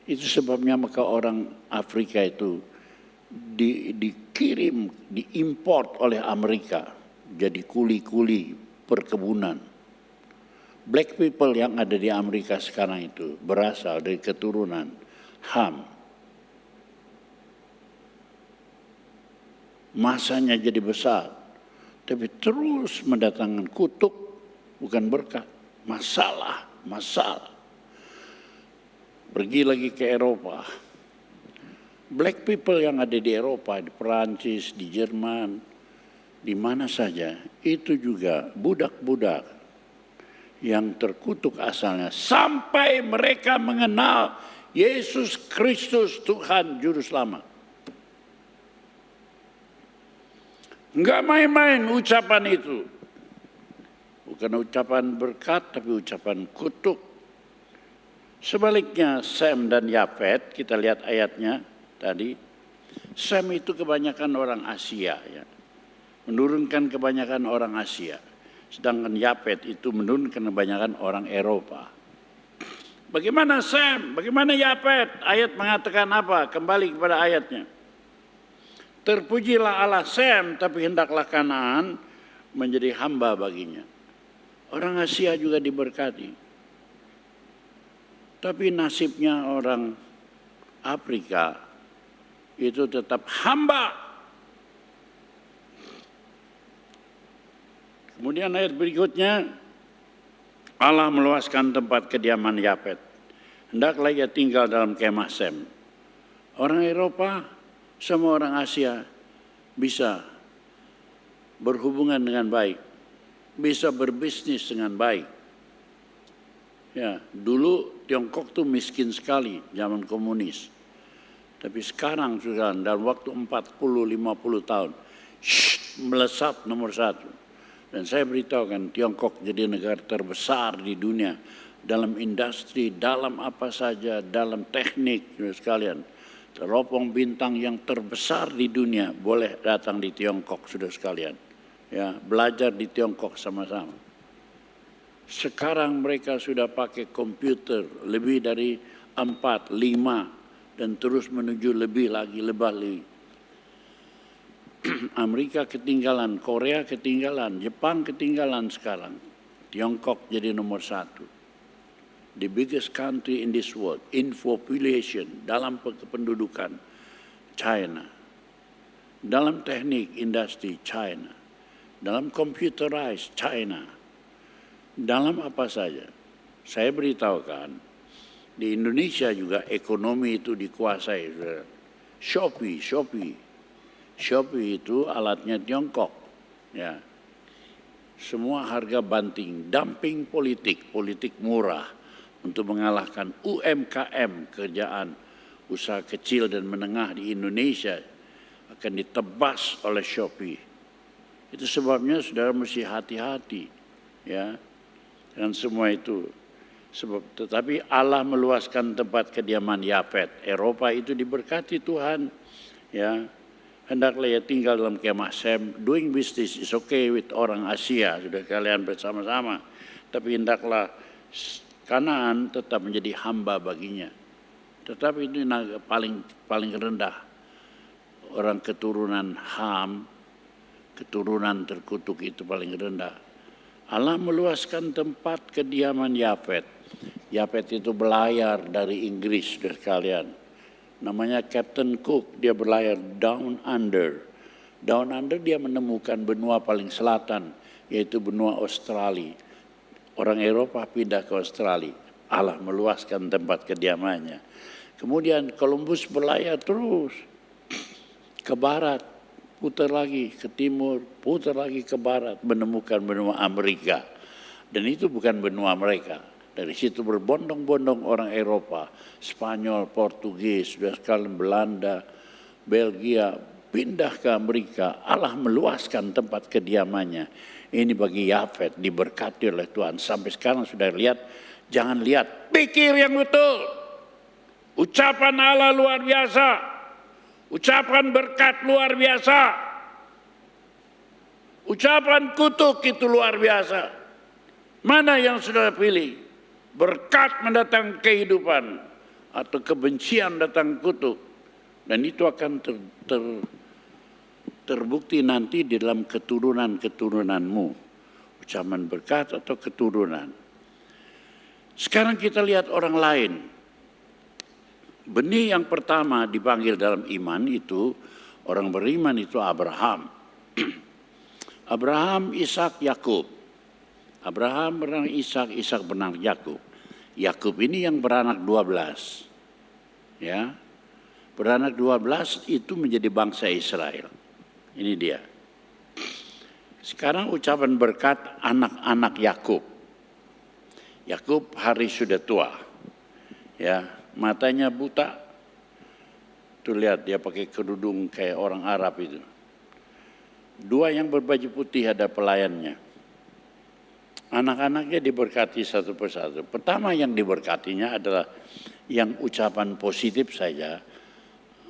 Itu sebabnya maka orang Afrika itu dikirim, diimport oleh Amerika jadi kuli-kuli perkebunan. Black people yang ada di Amerika sekarang itu berasal dari keturunan Ham. Masanya jadi besar, tapi terus mendatangkan kutuk, bukan berkat, masalah. Pergi lagi ke Eropa. Black people yang ada di Eropa, di Perancis, di Jerman, di mana saja, itu juga budak-budak yang terkutuk asalnya. Sampai mereka mengenal Yesus Kristus Tuhan Juru Selamat. Enggak main-main ucapan itu. Bukan ucapan berkat, tapi ucapan kutuk. Sebaliknya Sem dan Yafet, kita lihat ayatnya tadi. Sem itu kebanyakan orang Asia, ya. Menurunkan kebanyakan orang Asia. Sedangkan Yafet itu menurunkan kebanyakan orang Eropa. Bagaimana Sem? Bagaimana Yafet? Ayat mengatakan apa? Kembali kepada ayatnya. Terpujilah Allah Sem, tapi hendaklah Kanaan menjadi hamba baginya. Orang Asia juga diberkati. Tapi nasibnya orang Afrika itu tetap hamba. Kemudian ayat berikutnya, Allah meluaskan tempat kediaman Yafet. Hendaklah ia tinggal dalam kemah Sem. Orang Eropa, semua orang Asia bisa berhubungan dengan baik, bisa berbisnis dengan baik. Ya, dulu Tiongkok tuh miskin sekali zaman komunis. Tapi sekarang sudah dalam waktu 40-50 tahun melesat nomor 1. Dan saya beritahukan Tiongkok jadi negara terbesar di dunia dalam industri, dalam apa saja, dalam teknik sekalian. Teropong bintang yang terbesar di dunia boleh datang di Tiongkok, sudah sekalian. Ya, belajar di Tiongkok sama-sama. Sekarang mereka sudah pakai komputer lebih dari 4, 5 dan terus menuju lebih lagi. Amerika ketinggalan, Korea ketinggalan, Jepang ketinggalan sekarang. Tiongkok jadi nomor 1. The biggest country in this world, in population, dalam kependudukan, China. Dalam teknik industri, China. Dalam computerized, China. Dalam apa saja. Saya beritahukan, di Indonesia juga ekonomi itu dikuasai. Shopee itu alatnya Tiongkok. Ya. Semua harga banting, dumping politik murah. Untuk mengalahkan UMKM, kerjaan usaha kecil dan menengah di Indonesia akan ditebas oleh Shopee. Itu sebabnya saudara mesti hati-hati, ya, dengan semua itu. Tetapi Allah meluaskan tempat kediaman Yafet. Eropa itu diberkati Tuhan, ya. Hendaklah ia tinggal dalam kemah Sem. Doing business is okay with orang Asia, sudah kalian bersama-sama. Tapi hendaklah Kanaan tetap menjadi hamba baginya. Tetapi itu paling rendah. Orang keturunan Ham, keturunan terkutuk itu paling rendah. Allah meluaskan tempat kediaman Yafet. Yafet itu berlayar dari Inggris, sudah sekalian. Namanya Captain Cook, dia berlayar down under. Down under dia menemukan benua paling selatan, yaitu benua Australia. Orang Eropa pindah ke Australia. Allah meluaskan tempat kediamannya. Kemudian Columbus berlayar terus ke barat, putar lagi ke timur, putar lagi ke barat, menemukan benua Amerika. Dan itu bukan benua mereka. Dari situ berbondong-bondong orang Eropa, Spanyol, Portugis, sudah sekalian Belanda, Belgia, pindah ke Amerika, Allah meluaskan tempat kediamannya. Ini bagi Yafet diberkati oleh Tuhan. Sampai sekarang sudah lihat, jangan lihat, pikir yang betul. Ucapan Allah luar biasa. Ucapan berkat luar biasa. Ucapan kutuk itu luar biasa. Mana yang sudah pilih? Berkat mendatang kehidupan atau kebencian datang kutuk. Dan itu akan terbukti nanti di dalam keturunan-keturunanmu. Ucapan berkat atau keturunan. Sekarang kita lihat orang lain. Benih yang pertama dipanggil dalam iman itu, orang beriman itu Abraham. Abraham, Ishak, Yakub. Abraham beranak Ishak, Ishak beranak Yakub. Yakub ini yang beranak 12. Ya. Beranak 12 itu menjadi bangsa Israel. Ini dia. Sekarang ucapan berkat anak-anak Yakub. Yakub hari sudah tua. Ya, matanya buta. Tuh lihat dia pakai kerudung kayak orang Arab itu. Dua yang berbaju putih ada pelayannya. Anak-anaknya diberkati satu persatu. Pertama yang diberkatinya adalah yang ucapan positif saja.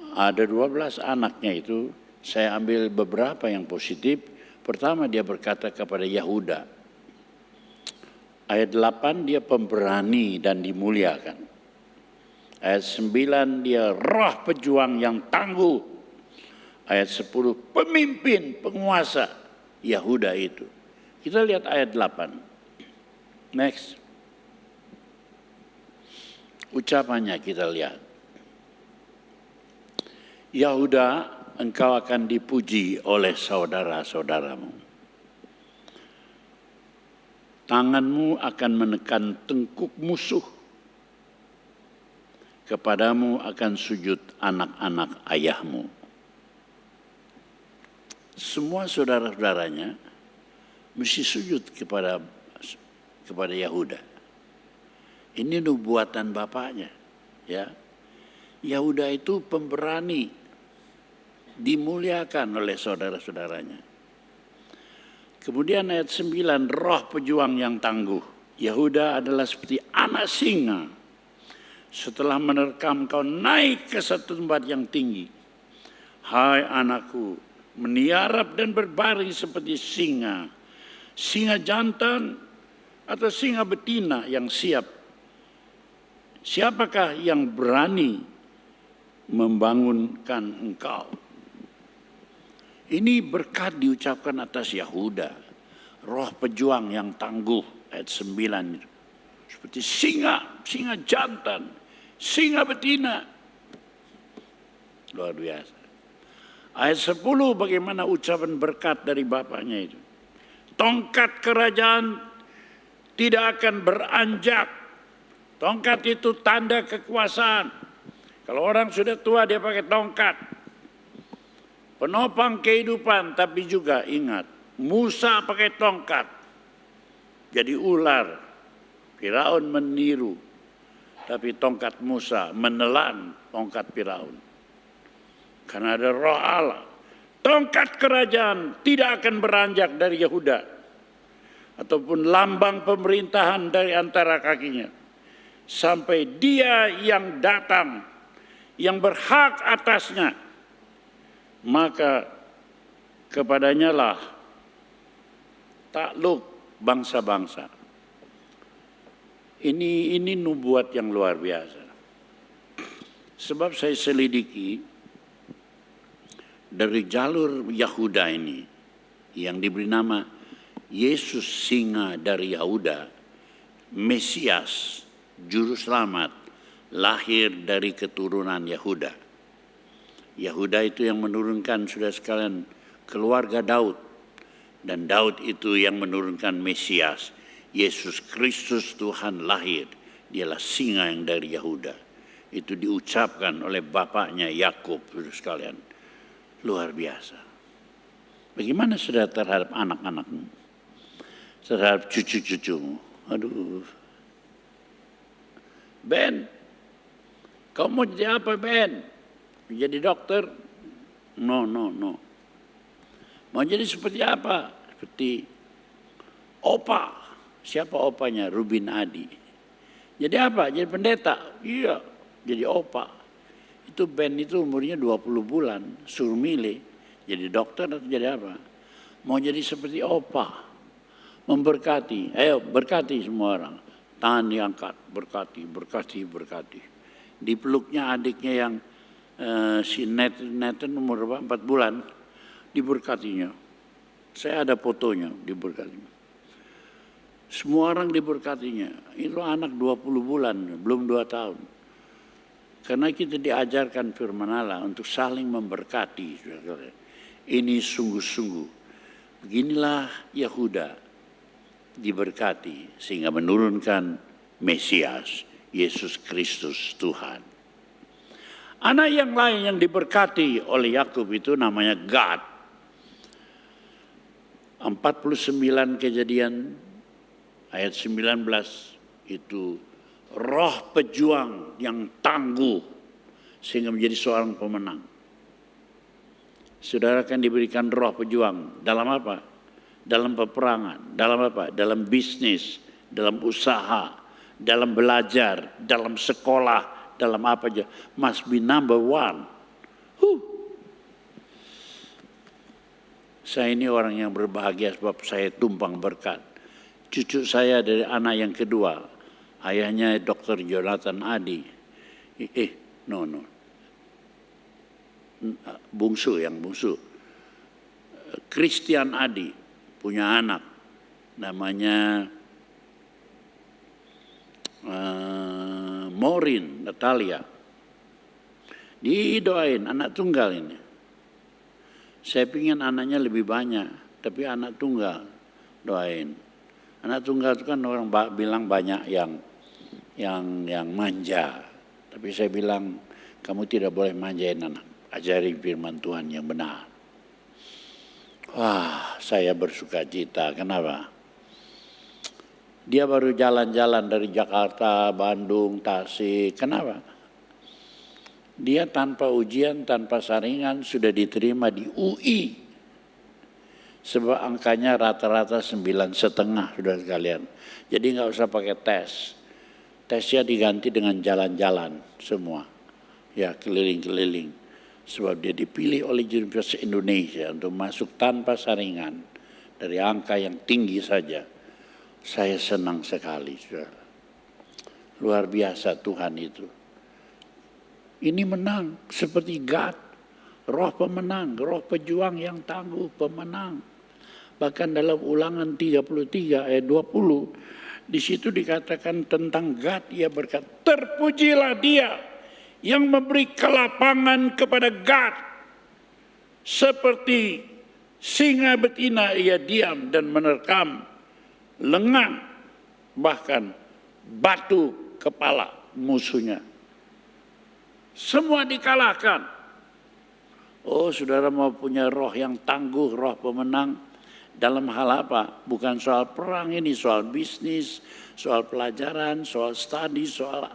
Ada 12 anaknya itu, saya ambil beberapa yang positif. Pertama dia berkata kepada Yahuda. Ayat 8 dia pemberani dan dimuliakan. Ayat 9 dia roh pejuang yang tangguh. Ayat 10 pemimpin, penguasa Yahuda itu. Kita lihat ayat 8. Next. Ucapannya kita lihat. Yahuda, engkau akan dipuji oleh saudara-saudaramu. Tanganmu akan menekan tengkuk musuh. Kepadamu akan sujud anak-anak ayahmu. Semua saudara-saudaranya mesti sujud kepada Yahuda. Ini nubuatan bapaknya, ya. Yahuda itu pemberani, dimuliakan oleh saudara-saudaranya. Kemudian ayat 9, roh pejuang yang tangguh. Yahuda adalah seperti anak singa. Setelah menerkam kau naik ke satu tempat yang tinggi. Hai anakku, meniarap dan berbaring seperti singa. Singa jantan atau singa betina yang siap. Siapakah yang berani membangunkan engkau? Ini berkat diucapkan atas Yahuda. Roh pejuang yang tangguh, ayat 9 itu. Seperti singa jantan, singa betina. Luar biasa. Ayat 10 bagaimana ucapan berkat dari bapaknya itu. Tongkat kerajaan tidak akan beranjak. Tongkat itu tanda kekuasaan. Kalau orang sudah tua dia pakai tongkat. Penopang kehidupan, tapi juga ingat, Musa pakai tongkat. Jadi ular. Firaun meniru. Tapi tongkat Musa menelan tongkat Firaun. Karena ada roh Allah. Tongkat kerajaan tidak akan beranjak dari Yehuda. Ataupun lambang pemerintahan dari antara kakinya. Sampai dia yang datang, yang berhak atasnya, maka kepadanya lah takluk bangsa-bangsa. Ini nubuat yang luar biasa. Sebab saya selidiki dari jalur Yahuda ini yang diberi nama Yesus singa dari Yahuda, Mesias, juru selamat, lahir dari keturunan Yahuda. Yahuda itu yang menurunkan, sudah sekalian, keluarga Daud. Dan Daud itu yang menurunkan Mesias. Yesus Kristus Tuhan lahir. Dialah singa yang dari Yahuda. Itu diucapkan oleh bapaknya Yakub, sudah sekalian. Luar biasa. Bagaimana saudara terhadap anak-anakmu? Terhadap cucu-cucumu? Aduh. Ben, kau mau jadi apa Ben? Jadi dokter? No. Mau jadi seperti apa? Seperti opa. Siapa opanya? Rubin Adi. Jadi apa? Jadi pendeta? Iya, jadi opa. Itu Ben itu umurnya 20 bulan, suruh milih. Jadi dokter atau jadi apa? Mau jadi seperti opa. Memberkati. Ayo berkati semua orang. Tangan diangkat, berkati. Dipeluknya adiknya yang si Nathan umur 4 bulan, diberkatinya. Saya ada fotonya, diberkatinya. Semua orang diberkatinya. Itu anak 20 bulan, belum 2 tahun. Karena kita diajarkan firman Allah untuk saling memberkati. Ini sungguh-sungguh. Beginilah Yehuda diberkati sehingga menurunkan Mesias, Yesus Kristus Tuhan. Anak yang lain yang diberkati oleh Yakub itu namanya Gad. 49 Kejadian ayat 19 itu roh pejuang yang tangguh sehingga menjadi seorang pemenang. Saudara akan diberikan roh pejuang dalam apa? Dalam peperangan, dalam apa? Dalam bisnis, dalam usaha, dalam belajar, dalam sekolah, dalam apa aja. Must be number one. Saya ini orang yang berbahagia sebab saya tumpang berkat. Cucu saya dari anak yang kedua, ayahnya Dr. Jonathan Adi. Bungsu. Christian Adi punya anak namanya Maureen Natalia. Didoain anak tunggal ini. Saya pingin anaknya lebih banyak, tapi anak tunggal doain. Anak tunggal itu kan orang bilang banyak yang manja. Tapi saya bilang kamu tidak boleh manjain anak. Ajari firman Tuhan yang benar. Wah, saya bersuka cita. Kenapa? Dia baru jalan-jalan dari Jakarta, Bandung, Tasik. Kenapa? Dia tanpa ujian, tanpa saringan sudah diterima di UI. Sebab angkanya rata-rata 9,5 sudah sekalian. Jadi nggak usah pakai tes. Tesnya diganti dengan jalan-jalan semua. Ya, keliling-keliling. Sebab dia dipilih oleh Universitas Indonesia untuk masuk tanpa saringan. Dari angka yang tinggi saja. Saya senang sekali, saudara. Luar biasa Tuhan itu. Ini menang seperti Gad. Roh pemenang, roh pejuang yang tangguh, pemenang. Bahkan dalam Ulangan 33 ayat 20, di situ dikatakan tentang Gad, ia berkata, terpujilah dia yang memberi kelapangan kepada Gad. Seperti singa betina ia diam dan menerkam lengan, bahkan batu kepala musuhnya. Semua dikalahkan. Oh, saudara mau punya roh yang tangguh, roh pemenang dalam hal apa? Bukan soal perang ini, soal bisnis, soal pelajaran, soal studi, soal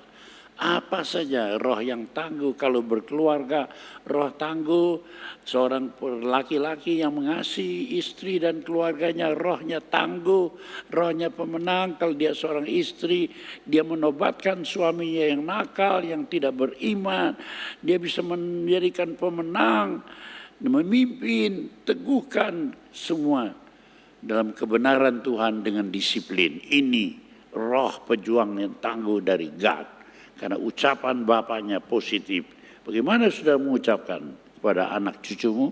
apa saja. Roh yang tangguh kalau berkeluarga, roh tangguh. Seorang laki-laki yang mengasihi istri dan keluarganya, rohnya tangguh, rohnya pemenang. Kalau dia seorang istri, dia menobatkan suaminya yang nakal, yang tidak beriman. Dia bisa menjadikan pemenang, memimpin, teguhkan semua dalam kebenaran Tuhan dengan disiplin. Ini roh pejuang yang tangguh dari Gad. Karena ucapan bapaknya positif. Bagaimana sudah mengucapkan kepada anak cucumu?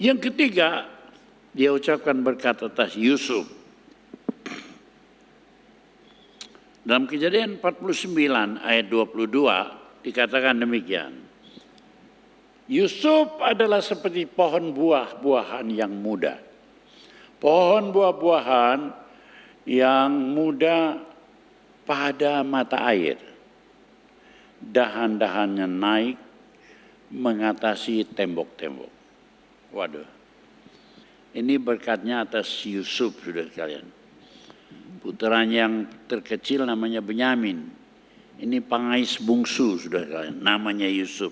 Yang ketiga, dia ucapkan berkat atas Yusuf. Dalam Kejadian 49 ayat 22 dikatakan demikian. Yusuf adalah seperti pohon buah-buahan yang muda. Pohon buah-buahan yang muda pada mata air. Dahan-dahannya naik mengatasi tembok-tembok. Waduh. Ini berkatnya atas Yusuf, sudah sekalian. Putranya yang terkecil namanya Benyamin. Ini pangais bungsu sudah, namanya Yusuf.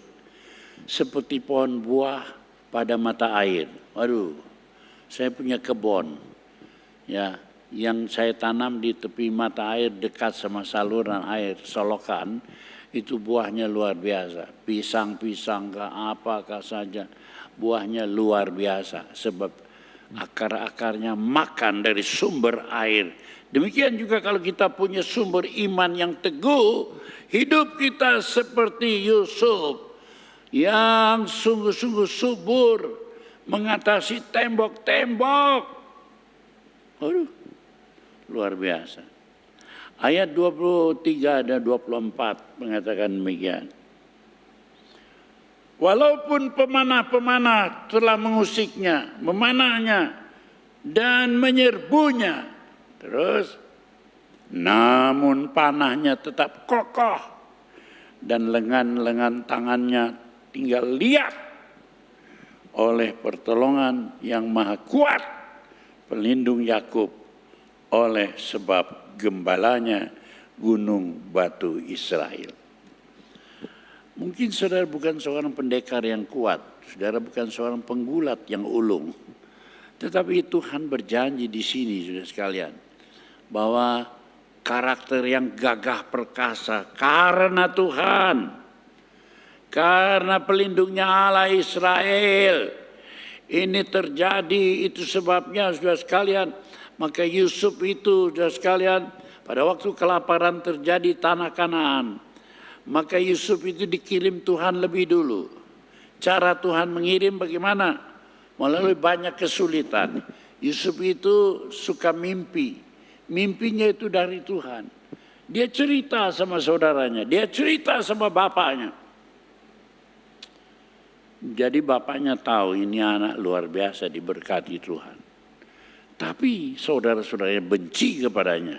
Seperti pohon buah pada mata air. Waduh, saya punya kebun, ya, yang saya tanam di tepi mata air dekat sama saluran air solokan. Itu buahnya luar biasa. Pisang-pisang apakah saja, buahnya luar biasa. Sebab akar-akarnya makan dari sumber air. Demikian juga kalau kita punya sumber iman yang teguh, hidup kita seperti Yusuf yang sungguh-sungguh subur mengatasi tembok-tembok. Aduh, luar biasa. Ayat 23 dan 24 mengatakan demikian. Walaupun pemanah-pemanah telah mengusiknya, memanahnya, dan menyerbunya, terus, namun panahnya tetap kokoh, dan lengan-lengan tangannya tinggal liat oleh pertolongan yang maha kuat, pelindung Yakub, oleh sebab gembalanya gunung batu Israel. Mungkin saudara bukan seorang pendekar yang kuat, saudara bukan seorang penggulat yang ulung. Tetapi Tuhan berjanji di sini saudara sekalian, bahwa karakter yang gagah perkasa karena Tuhan, karena pelindungnya Allah Israel, ini terjadi. Itu sebabnya saudara sekalian, maka Yusuf itu saudara sekalian, pada waktu kelaparan terjadi tanah Kanaan, maka Yusuf itu dikirim Tuhan lebih dulu. Cara Tuhan mengirim bagaimana? Melalui banyak kesulitan. Yusuf itu suka mimpi. Mimpinya itu dari Tuhan. Dia cerita sama saudaranya, dia cerita sama bapaknya. Jadi bapaknya tahu ini anak luar biasa diberkati Tuhan. Tapi saudara-saudaranya benci kepadanya.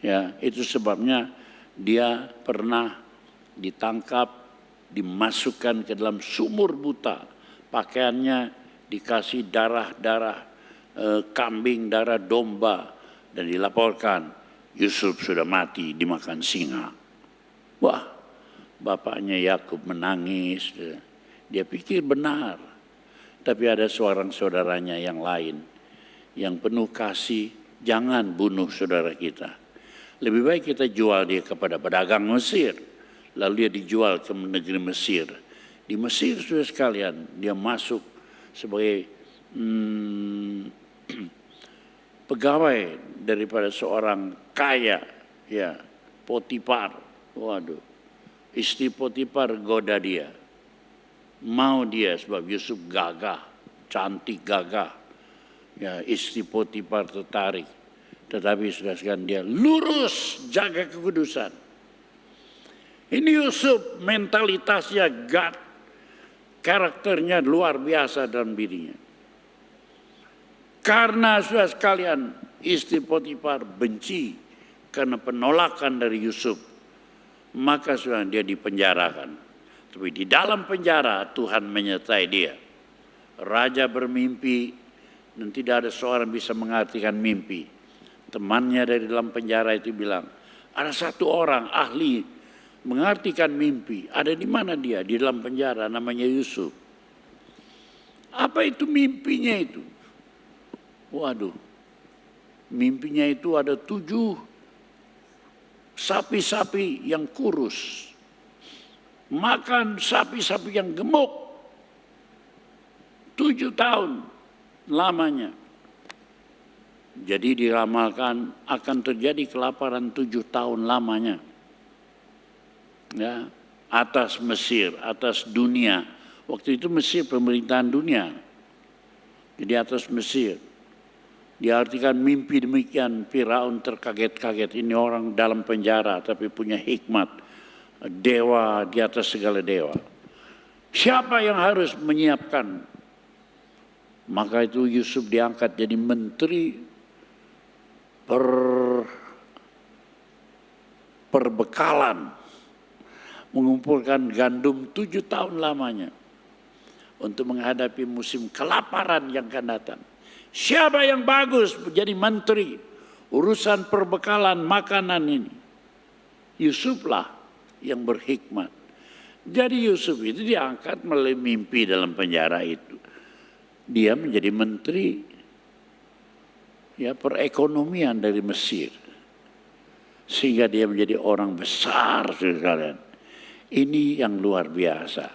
Ya, itu sebabnya dia pernah ditangkap, dimasukkan ke dalam sumur buta. Pakaiannya dikasih darah-darah kambing, darah domba. Dan dilaporkan, Yusuf sudah mati dimakan singa. Wah, bapaknya Yakub menangis. Dia pikir benar. Tapi ada seorang saudaranya yang lain, yang penuh kasih, jangan bunuh saudara kita. Lebih baik kita jual dia kepada pedagang Mesir. Lalu dia dijual ke negeri Mesir. Di Mesir saudara sekalian, dia masuk sebagai pegawai daripada seorang kaya, ya, Potifar. Waduh, istri Potifar goda dia. Mau dia sebab Yusuf gagah, cantik gagah. Ya, istri Potifar tertarik. Tetapi sudah sekalian dia lurus jaga kekudusan. Ini Yusuf mentalitasnya God, karakternya luar biasa dalam dirinya. Karena sudah sekalian istri Potifar benci karena penolakan dari Yusuf, maka sudah dia dipenjarakan. Tapi di dalam penjara Tuhan menyertai dia. Raja bermimpi dan tidak ada seorang bisa mengartikan mimpi. Temannya dari dalam penjara itu bilang, ada satu orang ahli mengartikan mimpi. Ada di mana dia? Di dalam penjara, namanya Yusuf. Apa itu mimpinya itu? Waduh, mimpinya itu ada 7 sapi-sapi yang kurus. Makan sapi-sapi yang gemuk. 7 tahun lamanya. Jadi diramalkan akan terjadi kelaparan 7 tahun lamanya. Ya, atas Mesir, atas dunia. Waktu itu Mesir pemerintahan dunia. Jadi atas Mesir. Diartikan mimpi demikian, Firaun terkaget-kaget. Ini orang dalam penjara tapi punya hikmat. Dewa di atas segala dewa. Siapa yang harus menyiapkan? Maka itu Yusuf diangkat jadi menteri perbekalan. Mengumpulkan gandum 7 tahun lamanya. Untuk menghadapi musim kelaparan yang akan datang. Siapa yang bagus menjadi menteri urusan perbekalan makanan ini? Yusuflah yang berhikmat. Jadi Yusuf itu diangkat melalui mimpi dalam penjara itu. Dia menjadi menteri ya perekonomian dari Mesir. Sehingga dia menjadi orang besar sekalian. Ini yang luar biasa.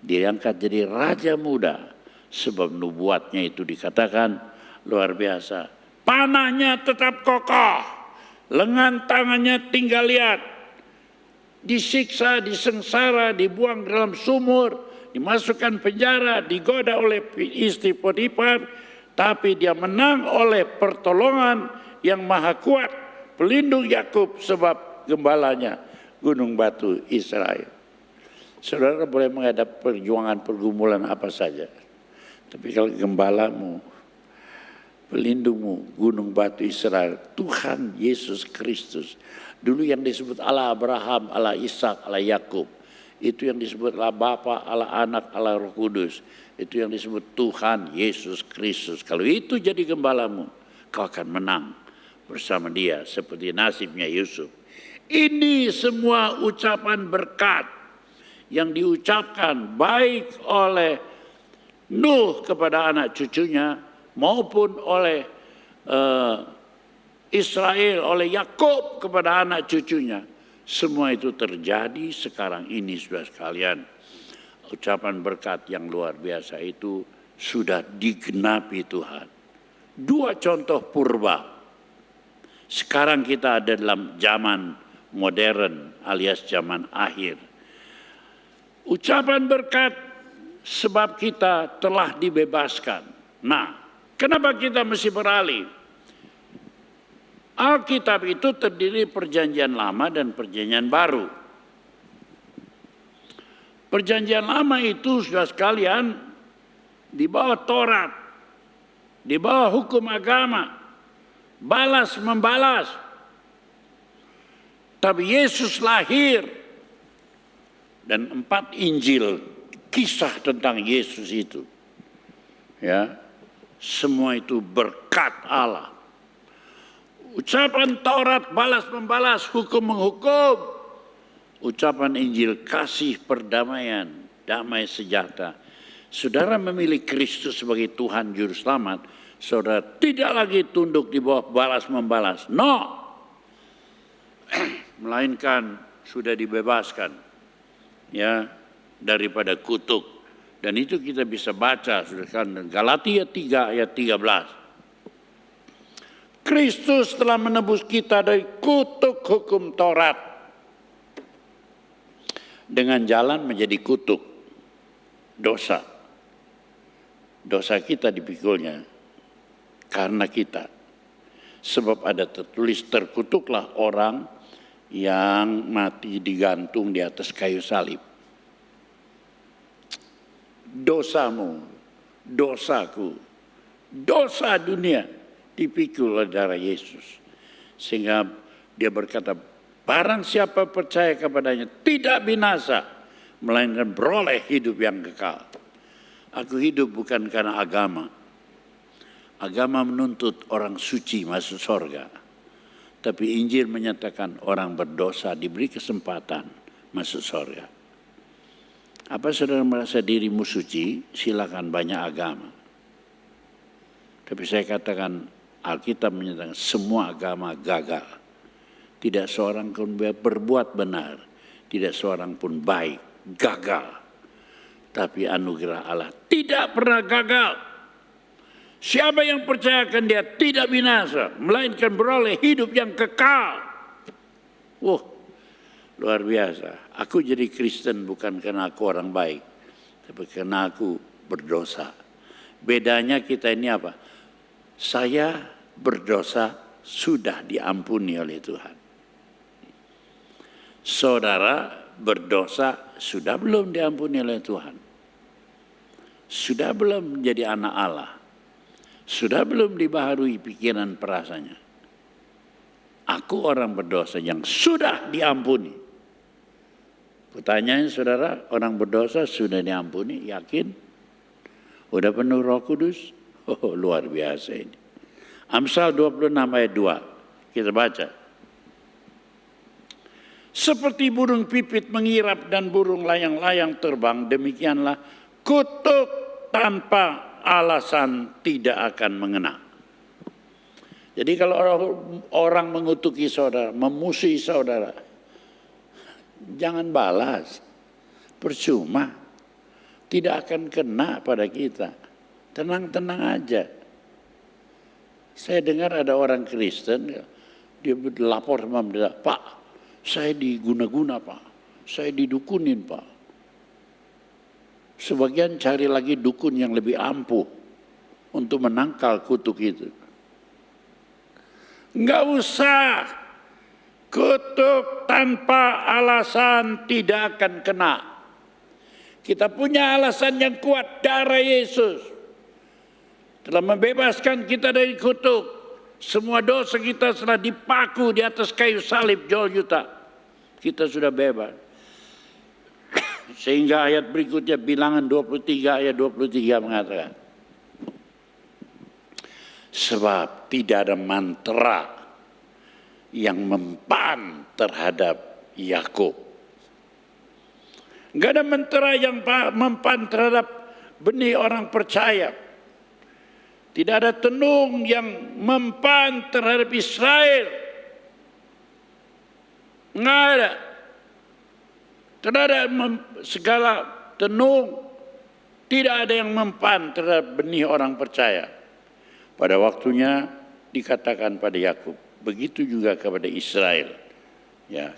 Dia diangkat jadi raja muda. Sebab nubuatnya itu dikatakan luar biasa. Panahnya tetap kokoh. Lengan tangannya tinggal lihat. Disiksa, disengsara, dibuang dalam sumur, dimasukkan penjara, digoda oleh istri Potifar, tapi dia menang oleh pertolongan yang maha kuat, pelindung Yakub sebab gembalanya gunung batu Israel. Saudara boleh menghadap perjuangan pergumulan apa saja, tapi kalau gembalamu, pelindungmu, gunung batu Israel, Tuhan Yesus Kristus. Dulu yang disebut Allah Abraham, Allah Ishak, Allah Yakub. Itu yang disebut Allah Bapa, Allah Anak, Allah Roh Kudus. Itu yang disebut Tuhan Yesus Kristus. Kalau itu jadi gembalamu, kau akan menang bersama dia seperti nasibnya Yusuf. Ini semua ucapan berkat yang diucapkan baik oleh Nuh kepada anak cucunya maupun oleh Israel, oleh Yakub kepada anak cucunya. Semua itu terjadi sekarang ini, saudara sekalian. Ucapan berkat yang luar biasa itu sudah digenapi Tuhan. Dua contoh purba. Sekarang kita ada dalam zaman modern alias zaman akhir. Ucapan berkat sebab kita telah dibebaskan. Nah, kenapa kita mesti beralih? Alkitab itu terdiri perjanjian lama dan perjanjian baru. Perjanjian lama itu sudah sekalian di bawah Taurat, di bawah hukum agama, balas membalas. Tapi Yesus lahir dan 4 Injil kisah tentang Yesus itu. Ya, semua itu berkat Allah. Ucapan Taurat balas membalas, hukum menghukum. Ucapan Injil kasih perdamaian, damai sejahtera. Saudara memilih Kristus sebagai Tuhan Juru Selamat, saudara tidak lagi tunduk di bawah balas membalas. No. Melainkan sudah dibebaskan ya daripada kutuk. Dan itu kita bisa baca saudara Galatia 3 ayat 13. Kristus telah menebus kita dari kutuk hukum Taurat dengan jalan menjadi kutuk dosa. Dosa kita dipikulnya karena kita. Sebab ada tertulis terkutuklah orang yang mati digantung di atas kayu salib. Dosamu, dosaku, dosa dunia dipikul oleh darah Yesus. Sehingga dia berkata, barang siapa percaya kepadanya tidak binasa, melainkan beroleh hidup yang kekal. Aku hidup bukan karena agama. Agama menuntut orang suci masuk surga. Tapi Injil menyatakan orang berdosa diberi kesempatan masuk surga. Apa saudara merasa dirimu suci? Silakan banyak agama. Tapi saya katakan Alkitab menyatakan semua agama gagal. Tidak seorang pun berbuat benar. Tidak seorang pun baik. Gagal. Tapi anugerah Allah tidak pernah gagal. Siapa yang percayakan dia tidak binasa. Melainkan beroleh hidup yang kekal. Luar biasa. Aku jadi Kristen bukan karena aku orang baik. Tapi karena aku berdosa. Bedanya kita ini apa? Saya berdosa sudah diampuni oleh Tuhan. Saudara berdosa sudah belum diampuni oleh Tuhan. Sudah belum menjadi anak Allah. Sudah belum dibaharui pikiran perasaannya. Aku orang berdosa yang sudah diampuni. Pertanyaan saudara, orang berdosa sudah diampuni, yakin? Udah penuh Roh Kudus? Luar biasa ini. Amsal 26 ayat 2. Kita baca. Seperti burung pipit mengirap dan burung layang-layang terbang, demikianlah kutuk tanpa alasan tidak akan mengena. Jadi kalau orang mengutuki saudara, memusuhi saudara, jangan balas. Percuma. Tidak akan kena pada kita. Tenang-tenang aja. Saya dengar ada orang Kristen, dia lapor sama dia, Pak, saya diguna-guna Pak, saya didukunin Pak. Sebagian cari lagi dukun yang lebih ampuh untuk menangkal kutuk itu. Enggak usah, kutuk tanpa alasan tidak akan kena. Kita punya alasan yang kuat, darah Yesus telah membebaskan kita dari kutuk. Semua dosa kita telah dipaku di atas kayu salib Golgota. Kita sudah bebas. Sehingga ayat berikutnya bilangan 23 ayat 23 mengatakan, sebab tidak ada mantra yang mempan terhadap Yakub. Enggak ada mantra yang mempan terhadap benih orang percaya. Tidak ada tenung yang mempan terhadap Israel. Enggak ada. Tidak ada segala tenung. Tidak ada yang mempan terhadap benih orang percaya. Pada waktunya dikatakan pada Yakub. Begitu juga kepada Israel. Ya,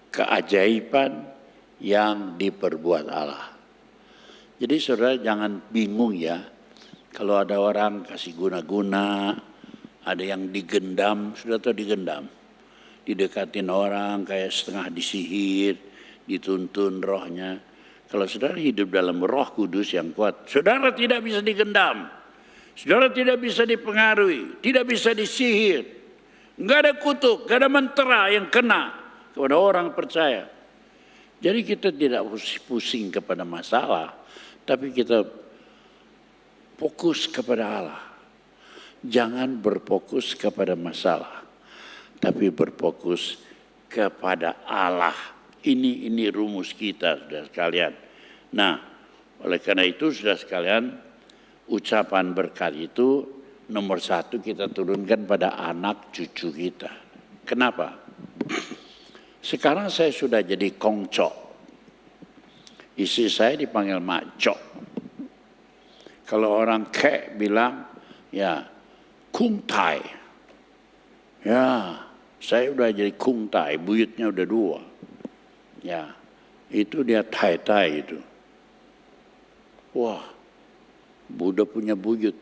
keajaiban yang diperbuat Allah. Jadi saudara jangan bingung ya. Kalau ada orang kasih guna-guna, ada yang digendam, sudah tahu digendam. Didekatin orang kayak setengah disihir, dituntun rohnya. Kalau saudara hidup dalam Roh Kudus yang kuat, saudara tidak bisa digendam. Saudara tidak bisa dipengaruhi, tidak bisa disihir. Enggak ada kutuk, enggak ada mantra yang kena kepada orang percaya. Jadi kita tidak pusing kepada masalah, tapi kita fokus kepada Allah. Jangan berfokus kepada masalah, tapi berfokus kepada Allah. Ini rumus kita, saudara sekalian. Nah, oleh karena itu, saudara sekalian, ucapan berkat itu nomor 1 kita turunkan pada anak cucu kita. Kenapa? Sekarang saya sudah jadi kongcok. Istri saya dipanggil Mak Cok. Kalau orang kek bilang, ya kung tai. Ya, saya udah jadi kung tai, buyutnya udah 2. Ya, itu dia tai-tai itu. Wah, udah punya buyut.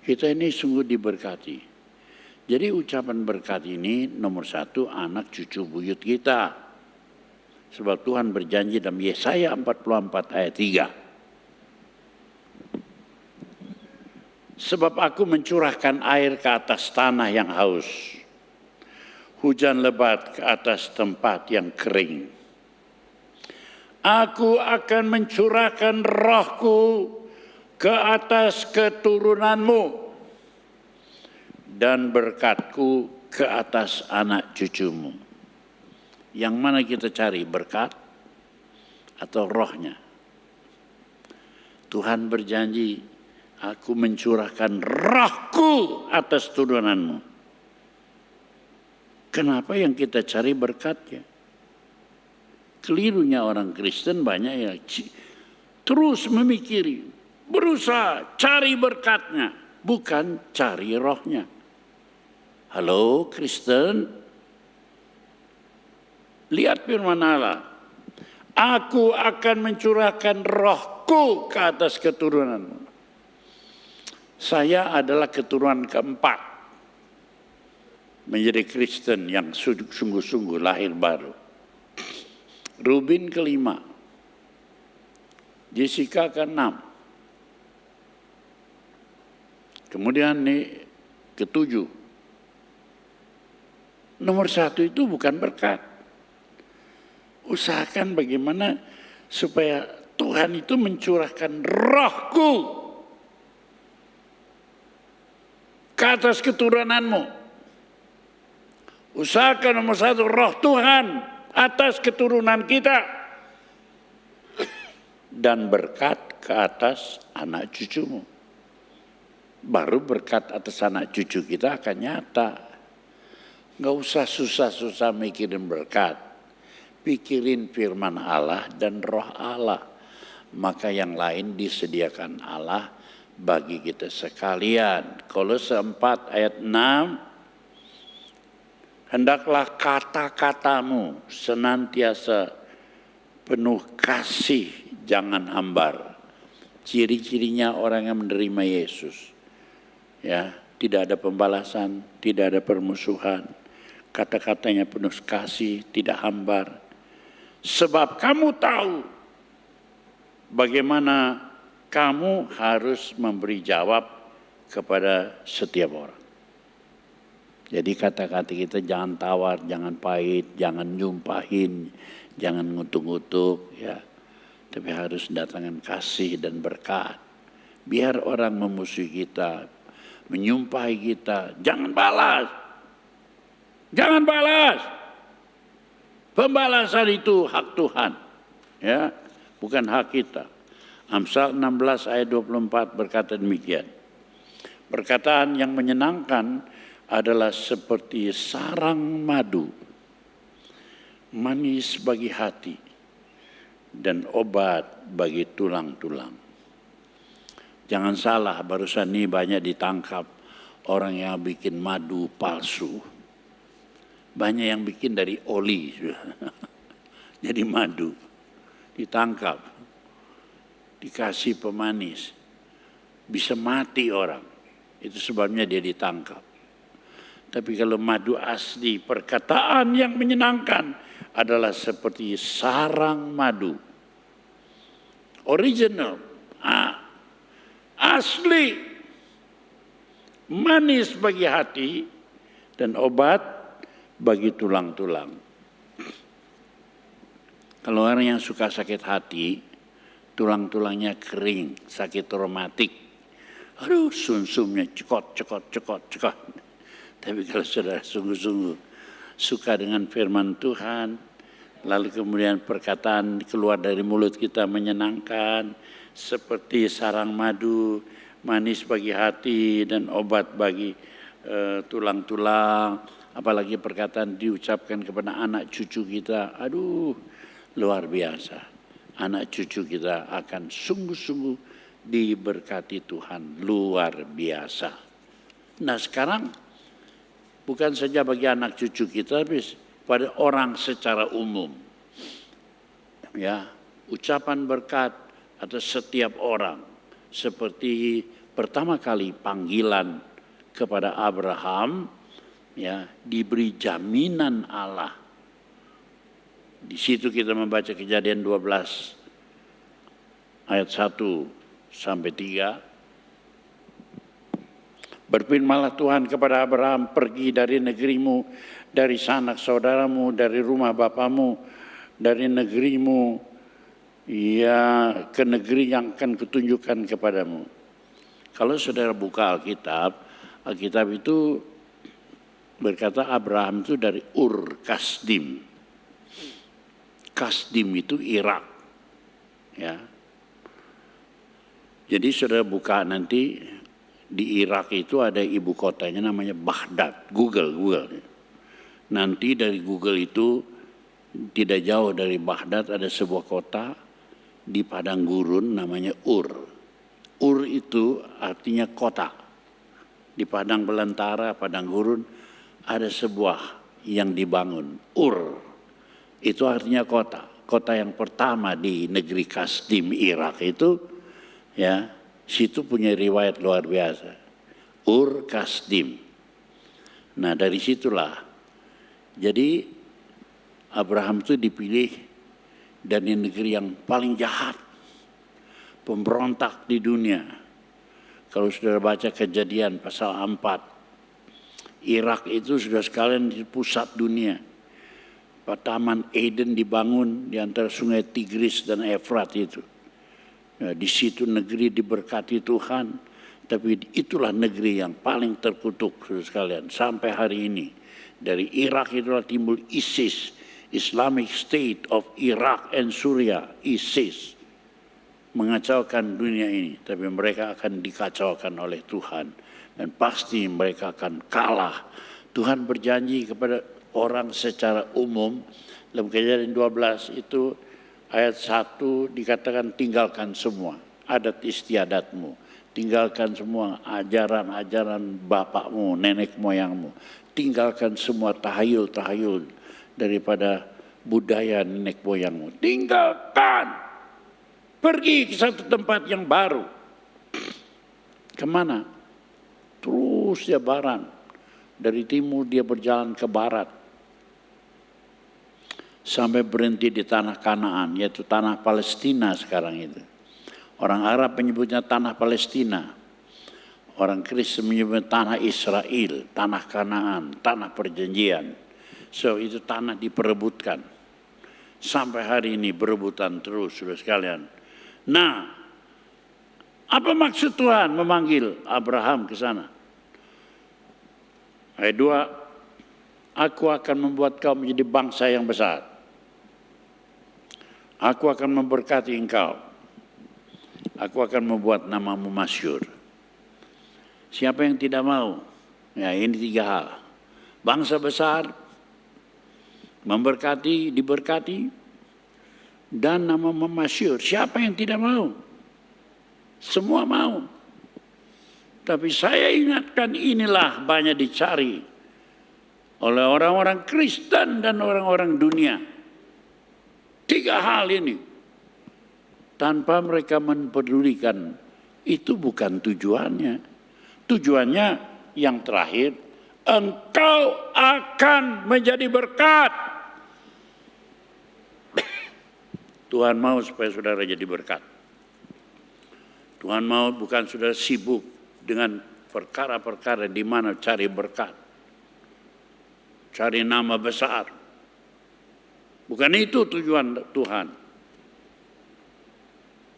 Kita ini sungguh diberkati. Jadi ucapan berkat ini nomor 1 anak cucu buyut kita. Sebab Tuhan berjanji dalam Yesaya 44 ayat 3. Sebab aku mencurahkan air ke atas tanah yang haus, hujan lebat ke atas tempat yang kering. Aku akan mencurahkan rohku ke atas keturunanmu dan berkatku ke atas anak cucumu. Yang mana kita cari, berkat atau rohnya? Tuhan berjanji, aku mencurahkan rohku atas turunanmu. Kenapa yang kita cari berkatnya? Kelirunya orang Kristen banyak yang terus memikiri, berusaha cari berkatnya, bukan cari rohnya. Halo Kristen, lihat firman Allah. Aku akan mencurahkan rohku ke atas keturunanmu. Saya adalah keturunan keempat menjadi Kristen yang sungguh-sungguh lahir baru. Rubin ke-5, Jessica ke-6, kemudian nih ke-7. Nomor 1 itu bukan berkat. Usahakan bagaimana supaya Tuhan itu mencurahkan rohku ke atas keturunanmu. Usahakan nomor satu, roh Tuhan atas keturunan kita. Dan berkat ke atas anak cucumu. Baru berkat atas anak cucu kita akan nyata. Nggak usah susah-susah mikirin berkat. Pikirin firman Allah dan roh Allah. Maka yang lain disediakan Allah bagi kita sekalian. Kolose 4 ayat 6. Hendaklah kata-katamu senantiasa penuh kasih, jangan hambar. Ciri-cirinya orang yang menerima Yesus. Ya, tidak ada pembalasan, tidak ada permusuhan. Kata-katanya penuh kasih, tidak hambar. Sebab kamu tahu bagaimana kamu harus memberi jawab kepada setiap orang. Jadi kata-kata kita jangan tawar, jangan pahit, jangan nyumpahin, jangan ngutuk-ngutuk, ya. Tapi harus datangkan kasih dan berkat. Biar orang memusuhi kita, menyumpahi kita, jangan balas. Jangan balas. Pembalasan itu hak Tuhan, ya, bukan hak kita. Amsal 16 ayat 24 berkata demikian. Perkataan yang menyenangkan adalah seperti sarang madu, manis bagi hati, dan obat bagi tulang-tulang. Jangan salah, barusan ini banyak ditangkap orang yang bikin madu palsu. Banyak yang bikin dari oli, jadi madu. Ditangkap, dikasih pemanis, bisa mati orang. Itu sebabnya dia ditangkap. Tapi kalau madu asli, perkataan yang menyenangkan adalah seperti sarang madu. Original, asli, manis bagi hati, dan obat bagi tulang-tulang. Kalau orang yang suka sakit hati, tulang-tulangnya kering, sakit reumatik. Aduh, sumsumnya cekot. Tapi kalau saudara sungguh-sungguh suka dengan firman Tuhan, lalu kemudian perkataan keluar dari mulut kita menyenangkan, seperti sarang madu, manis bagi hati dan obat bagi tulang-tulang. Apalagi perkataan diucapkan kepada anak cucu kita, aduh luar biasa. Anak cucu kita akan sungguh-sungguh diberkati Tuhan, luar biasa. Nah sekarang bukan saja bagi anak cucu kita, tapi pada orang secara umum. Ya, ucapan berkat atas setiap orang. Seperti pertama kali panggilan kepada Abraham, ya, diberi jaminan Allah. Di situ kita membaca Kejadian 12 ayat 1 sampai 3. Berfirmanlah Tuhan kepada Abraham, pergi dari negerimu, dari sanak saudaramu, dari rumah bapamu, dari negerimu, ya ke negeri yang akan kutunjukkan kepadamu. Kalau saudara buka Alkitab, Alkitab itu berkata Abraham itu dari Ur Kasdim. Kasdim itu Irak. Ya. Jadi saudara buka nanti, di Irak itu ada ibu kotanya namanya Baghdad. Google. Nanti dari Google itu tidak jauh dari Baghdad ada sebuah kota di padang gurun namanya Ur. Ur itu artinya kota. Di padang belantara, padang gurun ada sebuah yang dibangun. Ur itu artinya kota. Kota yang pertama di negeri Kasdim Irak itu, ya, situ punya riwayat luar biasa. Ur Kasdim. Nah dari situlah. Jadi Abraham itu dipilih dari negeri yang paling jahat. Pemberontak di dunia. Kalau saudara baca Kejadian pasal 4. Irak itu sudah sekalian di pusat dunia. Taman Eden dibangun di antara sungai Tigris dan Efrat itu. Ya, di situ negeri diberkati Tuhan, Tapi itulah negeri yang paling terkutuk, saudara sekalian, sampai hari ini. Dari Irak itulah timbul ISIS, Islamic State of Iraq and Syria, ISIS. Mengacaukan dunia ini, tapi mereka akan dikacaukan oleh Tuhan. Dan pasti mereka akan kalah. Tuhan berjanji kepada orang secara umum, dalam Kejadian 12 itu ayat 1 dikatakan tinggalkan semua adat istiadatmu. Tinggalkan semua ajaran-ajaran bapakmu, nenek moyangmu. Tinggalkan semua tahayul-tahayul daripada budaya nenek moyangmu. Tinggalkan. Pergi ke satu tempat yang baru. Kemana? Terus dia baran. Dari timur dia berjalan ke barat. Sampai berhenti di tanah Kanaan, yaitu tanah Palestina sekarang itu. Orang Arab menyebutnya tanah Palestina. Orang Kristen menyebutnya tanah Israel, tanah Kanaan, tanah perjanjian. So itu tanah diperebutkan. Sampai hari ini berebutan terus, saudara sekalian. Nah, apa maksud Tuhan memanggil Abraham ke sana? Ayat 2, aku akan membuat kau menjadi bangsa yang besar. Aku akan memberkati engkau. Aku akan membuat namamu masyhur. Siapa yang tidak mau? Ya, ini 3 hal. Bangsa besar, memberkati, diberkati, dan nama masyhur. Siapa yang tidak mau? Semua mau. Tapi saya ingatkan inilah banyak dicari oleh orang-orang Kristen dan orang-orang dunia. 3 hal ini. Tanpa mereka mempedulikan, itu bukan tujuannya. Tujuannya yang terakhir, engkau akan menjadi berkat. Tuhan mau supaya saudara jadi berkat. Tuhan mau bukan saudara sibuk dengan perkara-perkara di mana cari berkat. Cari nama besar. Bukan itu tujuan Tuhan.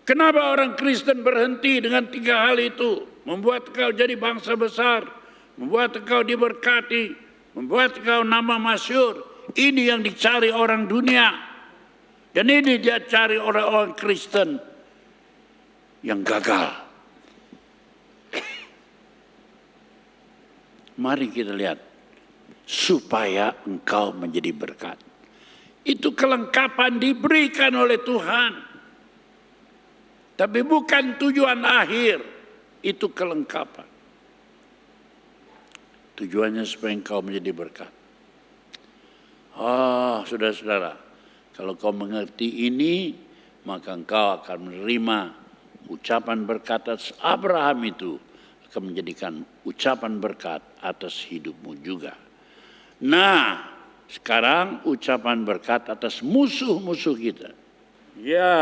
Kenapa orang Kristen berhenti dengan 3 hal itu? Membuat kau jadi bangsa besar, membuat kau diberkati, membuat kau nama masyhur. Ini yang dicari orang dunia. Dan ini dia cari orang-orang Kristen yang gagal. Mari kita lihat. Supaya engkau menjadi berkat. Itu kelengkapan diberikan oleh Tuhan. Tapi bukan tujuan akhir, itu kelengkapan. Tujuannya supaya engkau menjadi berkat. Saudara-saudara, kalau kau mengerti ini, maka engkau akan menerima ucapan berkat atas Abraham itu, akan menjadikan ucapan berkat atas hidupmu juga. Nah, sekarang ucapan berkat atas musuh-musuh kita. Ya,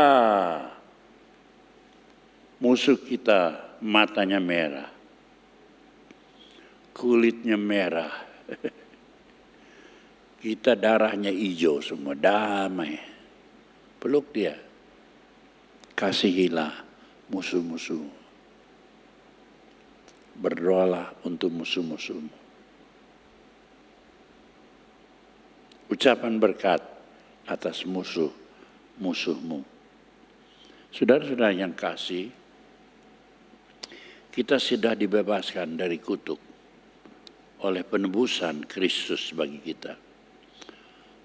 musuh kita matanya merah, kulitnya merah, kita darahnya hijau semua, damai. Peluk dia, kasihilah musuh-musuh, berdoalah untuk musuh-musuhmu. Ucapan berkat atas musuh-musuhmu. Saudara-saudara yang kasih, kita sudah dibebaskan dari kutuk oleh penebusan Kristus bagi kita.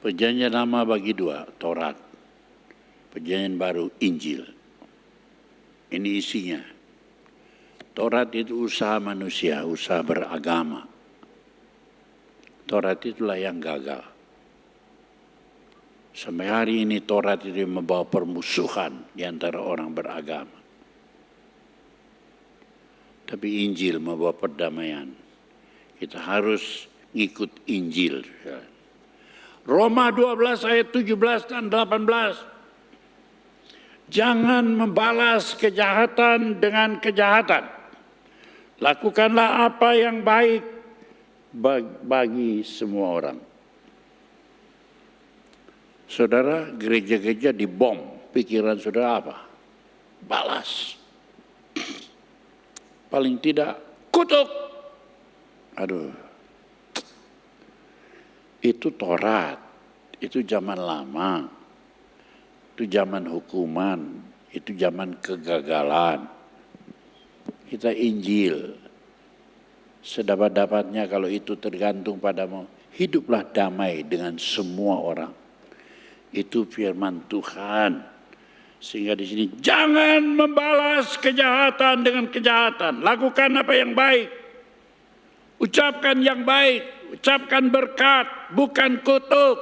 Perjanjian lama bagi 2, Taurat. Perjanjian baru, Injil. Ini isinya. Taurat itu usaha manusia, usaha beragama. Taurat itulah yang gagal. Sampai hari ini Taurat itu membawa permusuhan di antara orang beragama. Tapi Injil membawa perdamaian. Kita harus ngikut Injil. Roma 12 ayat 17 dan 18. Jangan membalas kejahatan dengan kejahatan. Lakukanlah apa yang baik bagi semua orang. Saudara, gereja-gereja dibom. Pikiran saudara apa? Balas. paling tidak kutuk. Aduh, itu Taurat, itu zaman lama, itu zaman hukuman, itu zaman kegagalan. Kita Injil, sedapat-dapatnya kalau itu tergantung padamu, hiduplah damai dengan semua orang. Itu firman Tuhan. Sehingga di sini jangan membalas kejahatan dengan kejahatan. Lakukan apa yang baik. Ucapkan yang baik, ucapkan berkat, bukan kutuk.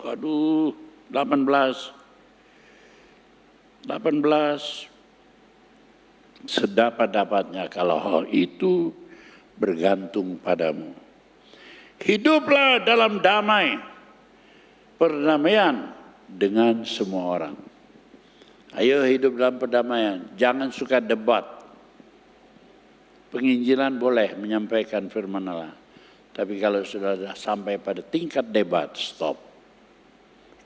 Aduh, 18. Sedapat-dapatnya kalau hal itu bergantung padamu. Hiduplah dalam damai, perdamaian dengan semua orang. Ayo hidup dalam perdamaian, jangan suka debat. Penginjilan boleh menyampaikan firman Allah, tapi kalau sudah sampai pada tingkat debat, stop.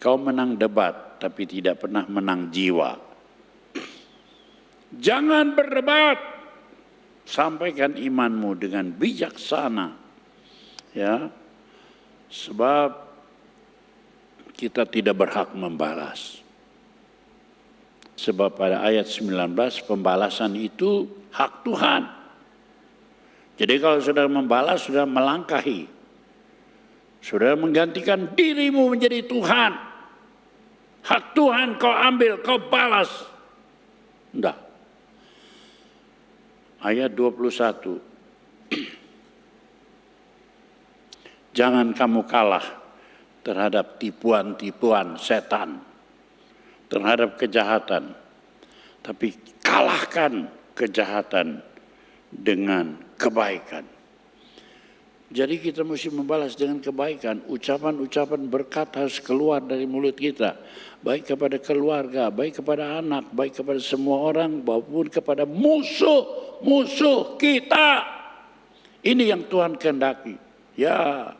Kau menang debat, tapi tidak pernah menang jiwa. Jangan berdebat, sampaikan imanmu dengan bijaksana, ya, sebab kita tidak berhak membalas. Sebab pada ayat 19 pembalasan itu hak Tuhan. Jadi kalau saudara membalas, sudah melangkahi, saudara menggantikan dirimu menjadi Tuhan. Hak Tuhan kau ambil, kau balas. Enggak. Ayat 21. Jangan kamu kalah terhadap tipuan-tipuan setan, terhadap kejahatan. Tapi kalahkan kejahatan dengan kebaikan. Jadi kita mesti membalas dengan kebaikan. Ucapan-ucapan berkat harus keluar dari mulut kita. Baik kepada keluarga, baik kepada anak, baik kepada semua orang, maupun kepada musuh kita. Ini yang Tuhan kehendaki. Ya,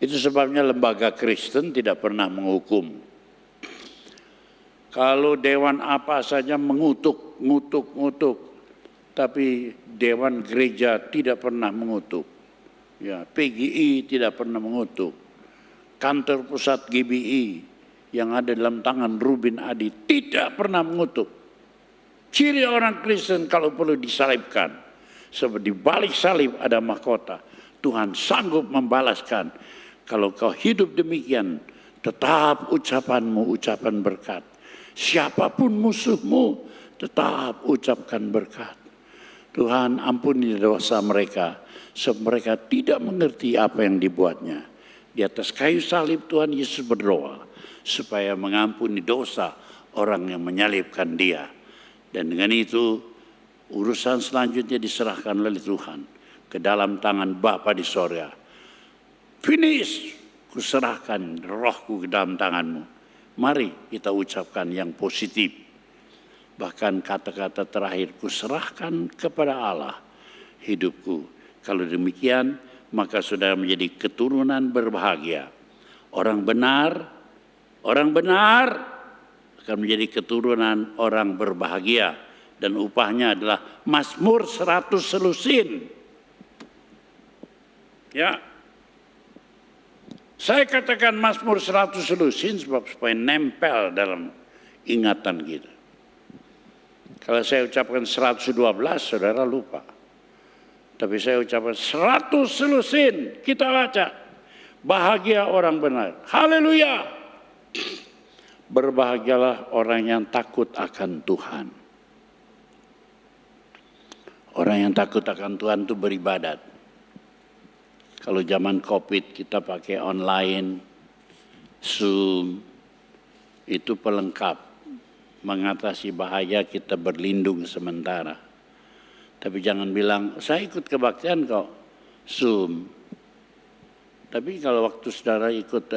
itu sebabnya lembaga Kristen tidak pernah menghukum. Kalau dewan apa saja mengutuk. Tapi dewan gereja tidak pernah mengutuk. Ya, PGI tidak pernah mengutuk. Kantor pusat GBI yang ada dalam tangan Ruben Adi tidak pernah mengutuk. Ciri orang Kristen kalau perlu disalibkan. Sebab di balik salib ada mahkota. Tuhan sanggup membalaskan. Kalau kau hidup demikian, tetap ucapanmu ucapan berkat. Siapapun musuhmu, tetap ucapkan berkat. Tuhan ampuni dosa mereka, sebab mereka tidak mengerti apa yang dibuatnya. Di atas kayu salib Tuhan Yesus berdoa supaya mengampuni dosa orang yang menyalibkan dia. Dan dengan itu urusan selanjutnya diserahkan oleh Tuhan ke dalam tangan Bapa di sorga. Finish, kuserahkan rohku ke dalam tanganmu. Mari kita ucapkan yang positif. Bahkan kata-kata terakhir, kuserahkan kepada Allah hidupku. Kalau demikian, maka saudara menjadi keturunan berbahagia. Orang benar akan menjadi keturunan orang berbahagia. Dan upahnya adalah Mazmur 100 selusin. Ya, saya katakan Mazmur 100 selusin sebab supaya nempel dalam ingatan kita. Kalau saya ucapkan 112, saudara lupa. Tapi saya ucapkan 100 selusin, kita baca. Bahagia orang benar. Haleluya. Berbahagialah orang yang takut akan Tuhan. Orang yang takut akan Tuhan itu beribadat. Kalau zaman COVID kita pakai online, Zoom, itu pelengkap. Mengatasi bahaya kita berlindung sementara. Tapi jangan bilang, saya ikut kebaktian kok, Zoom. Tapi kalau waktu saudara ikut,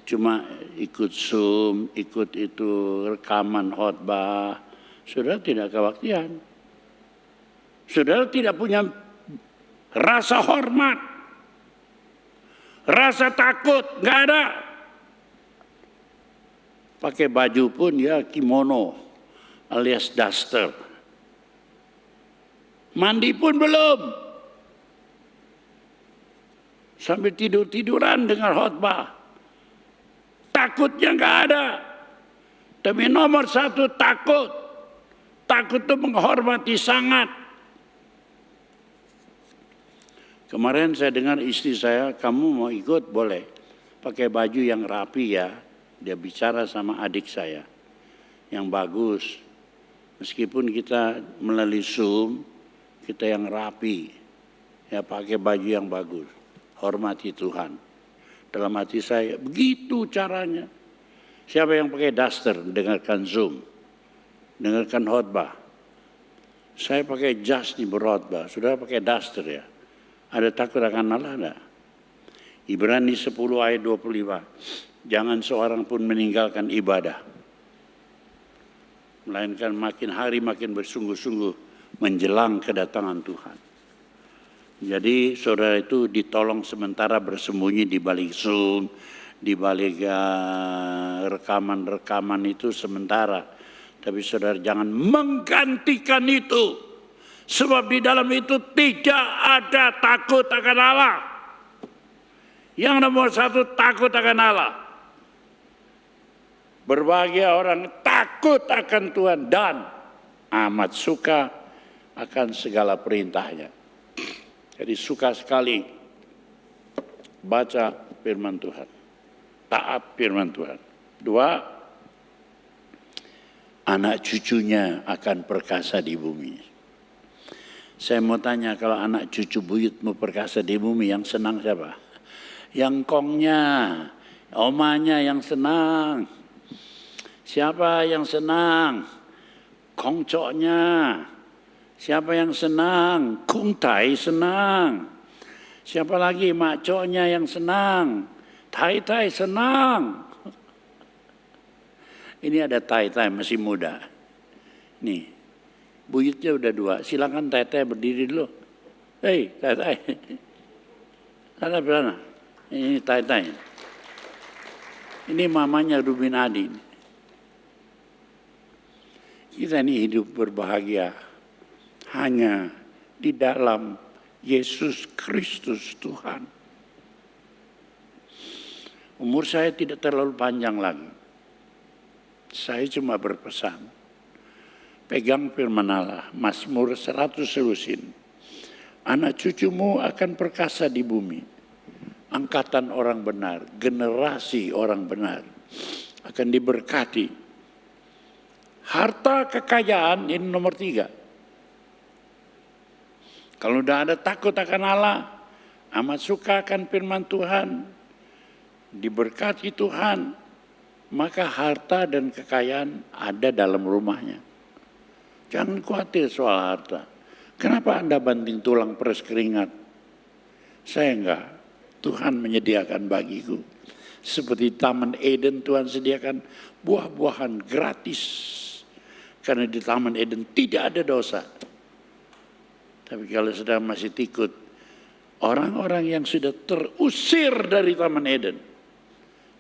cuma ikut Zoom, ikut itu rekaman khotbah, saudara tidak kebaktian. Saudara tidak punya rasa hormat, rasa takut, nggak ada. Pakai baju pun ya kimono alias daster. Mandi pun belum. Sambil tidur-tiduran dengar khotbah. Takutnya nggak ada. Tapi nomor satu takut. Takut itu menghormati sangat. Kemarin saya dengar istri saya, kamu mau ikut boleh. Pakai baju yang rapi ya. Dia bicara sama adik saya. Yang bagus. Meskipun kita melalui Zoom, kita yang rapi. Ya pakai baju yang bagus. Hormati Tuhan. Dalam hati saya, begitu caranya. Siapa yang pakai daster, dengarkan Zoom. Dengarkan khotbah. Saya pakai jas nih berkhotbah. Saudara pakai daster ya. Ada takut akan Allah enggak? Ibrani 10 ayat 25. Jangan seorang pun meninggalkan ibadah. Melainkan makin hari makin bersungguh-sungguh menjelang kedatangan Tuhan. Jadi saudara itu ditolong sementara bersembunyi di balik Zoom, di balik rekaman-rekaman itu sementara. Tapi saudara jangan menggantikan itu. Sebab di dalam itu tidak ada takut akan Allah. Yang nomor satu takut akan Allah. Berbahagia orang takut akan Tuhan dan amat suka akan segala perintahnya. Jadi suka sekali baca firman Tuhan. Taat firman Tuhan. 2, anak cucunya akan perkasa di bumi. Saya mau tanya, kalau anak cucu buyutmu perkasa di bumi, yang senang siapa? Yang kongnya, omanya yang senang. Siapa yang senang? Kongcoknya. Siapa yang senang? Kungtai senang. Siapa lagi? Makcoknya yang senang. Tai-tai senang. Ini ada tai-tai masih muda. Nih, buyutnya udah 2. Silakan tai-tai berdiri dulu. Hei, tai-tai. Sana berana. Ini tai-tai. Ini mamanya Rubin Adi. Kita ini hidup berbahagia hanya di dalam Yesus Kristus Tuhan. Umur saya tidak terlalu panjang lagi. Saya cuma berpesan, pegang firman Allah, Mazmur 100 selusin. Anak cucumu akan perkasa di bumi. Angkatan orang benar, generasi orang benar akan diberkati. Harta kekayaan ini nomor 3. Kalau udah ada takut akan Allah, amat suka akan firman Tuhan, diberkati Tuhan, maka harta dan kekayaan ada dalam rumahnya. Jangan khawatir soal harta. Kenapa Anda banting tulang peres keringat? Saya enggak. Tuhan menyediakan bagiku. Seperti Taman Eden, Tuhan sediakan buah-buahan gratis. Karena di Taman Eden tidak ada dosa. Tapi kalau sedang masih tikut, orang-orang yang sudah terusir dari Taman Eden,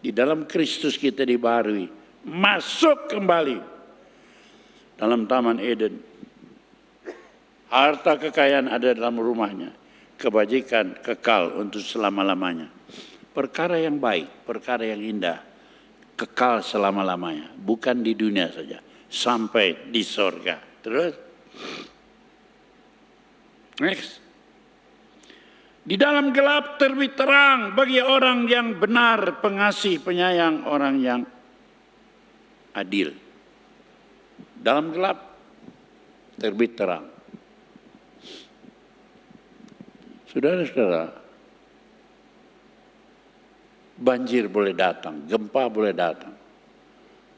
di dalam Kristus kita dibaharui, masuk kembali dalam Taman Eden. Harta kekayaan ada dalam rumahnya, kebajikan kekal untuk selama-lamanya. Perkara yang baik, perkara yang indah, kekal selama-lamanya, bukan di dunia saja, sampai di sorga. Terus, next. Di dalam gelap terbit terang bagi orang yang benar, pengasih, penyayang, orang yang adil. Dalam gelap terbit terang. Saudara-saudara, banjir boleh datang, gempa boleh datang,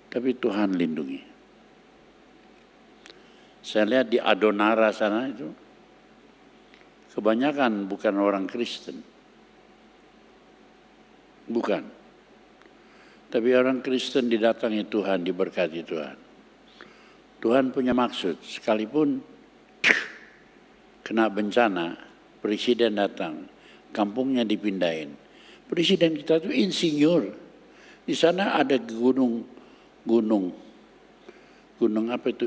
tapi Tuhan lindungi. Saya lihat di Adonara sana itu, kebanyakan bukan orang Kristen. Bukan. Tapi orang Kristen didatangi Tuhan, diberkati Tuhan. Tuhan punya maksud, sekalipun kena bencana, presiden datang, kampungnya dipindahin. Presiden kita itu insinyur. Di sana ada gunung apa itu,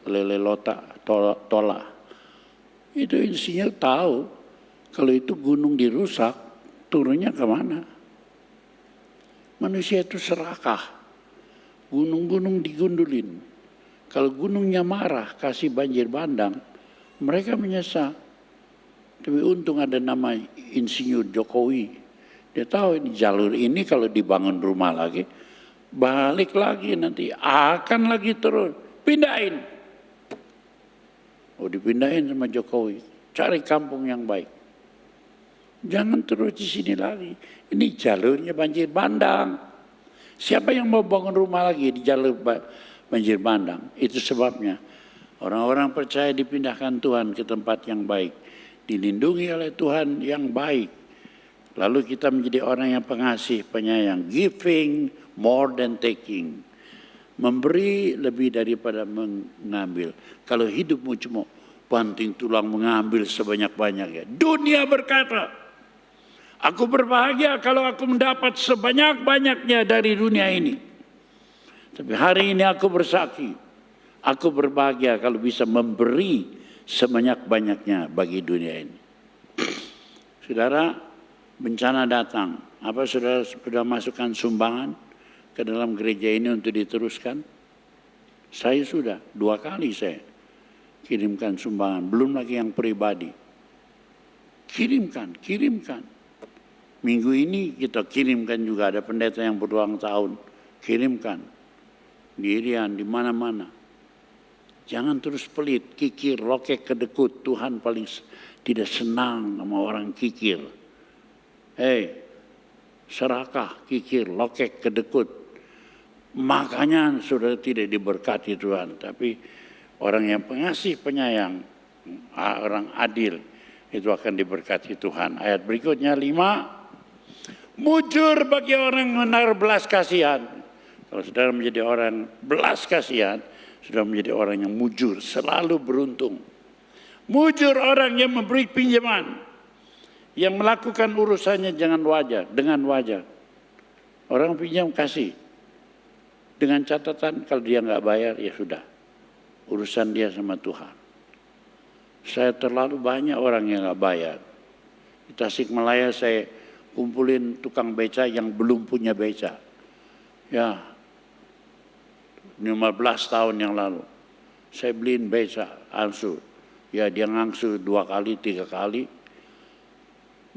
Lelelota, Tola. Itu insinyur tahu kalau itu gunung dirusak, turunnya kemana? Manusia itu serakah. Gunung-gunung digundulin. Kalau gunungnya marah, kasih banjir bandang, mereka menyesal. Tapi untung ada nama Insinyur Jokowi. Dia tahu ini jalur ini kalau dibangun rumah lagi, balik lagi nanti, akan lagi terus. Pindahin. Oh, dipindahin sama Jokowi. Cari kampung yang baik. Jangan terus di sini lagi. Ini jalurnya banjir bandang. Siapa yang mau bangun rumah lagi di jalur banjir bandang? Itu sebabnya orang-orang percaya dipindahkan Tuhan ke tempat yang baik, dilindungi oleh Tuhan yang baik. Lalu kita menjadi orang yang pengasih, penyayang, giving more than taking. Memberi lebih daripada mengambil. Kalau hidupmu cuma banting tulang mengambil sebanyak-banyaknya. Dunia berkata, aku berbahagia kalau aku mendapat sebanyak-banyaknya dari dunia ini. Tapi hari ini aku bersaksi, aku berbahagia kalau bisa memberi sebanyak-banyaknya bagi dunia ini. Saudara, bencana datang. Apa saudara sudah masukkan sumbangan ke dalam gereja ini untuk diteruskan? Saya sudah 2 kali saya kirimkan sumbangan, belum lagi yang pribadi. Kirimkan. Minggu ini kita kirimkan juga, ada pendeta yang berulang tahun. Kirimkan. Di Irian, di mana-mana. Jangan terus pelit, kikir, lokek, kedekut. Tuhan paling tidak senang sama orang kikir. Serakah, kikir, lokek, kedekut. Makanya saudara tidak diberkati Tuhan. Tapi orang yang pengasih, penyayang, orang adil, itu akan diberkati Tuhan. Ayat berikutnya 5. Mujur bagi orang yang menaruh belas kasihan. Kalau saudara menjadi orang belas kasihan, sudah menjadi orang yang mujur, selalu beruntung. Mujur orang yang memberi pinjaman, yang melakukan urusannya dengan wajah. Orang pinjam kasih, dengan catatan kalau dia nggak bayar ya sudah, urusan dia sama Tuhan. Saya terlalu banyak orang yang nggak bayar. Di Tasikmalaya saya kumpulin tukang beca yang belum punya beca. Ya, 15 tahun yang lalu saya beliin beca angsu. Ya dia ngangsu 2 kali, 3 kali.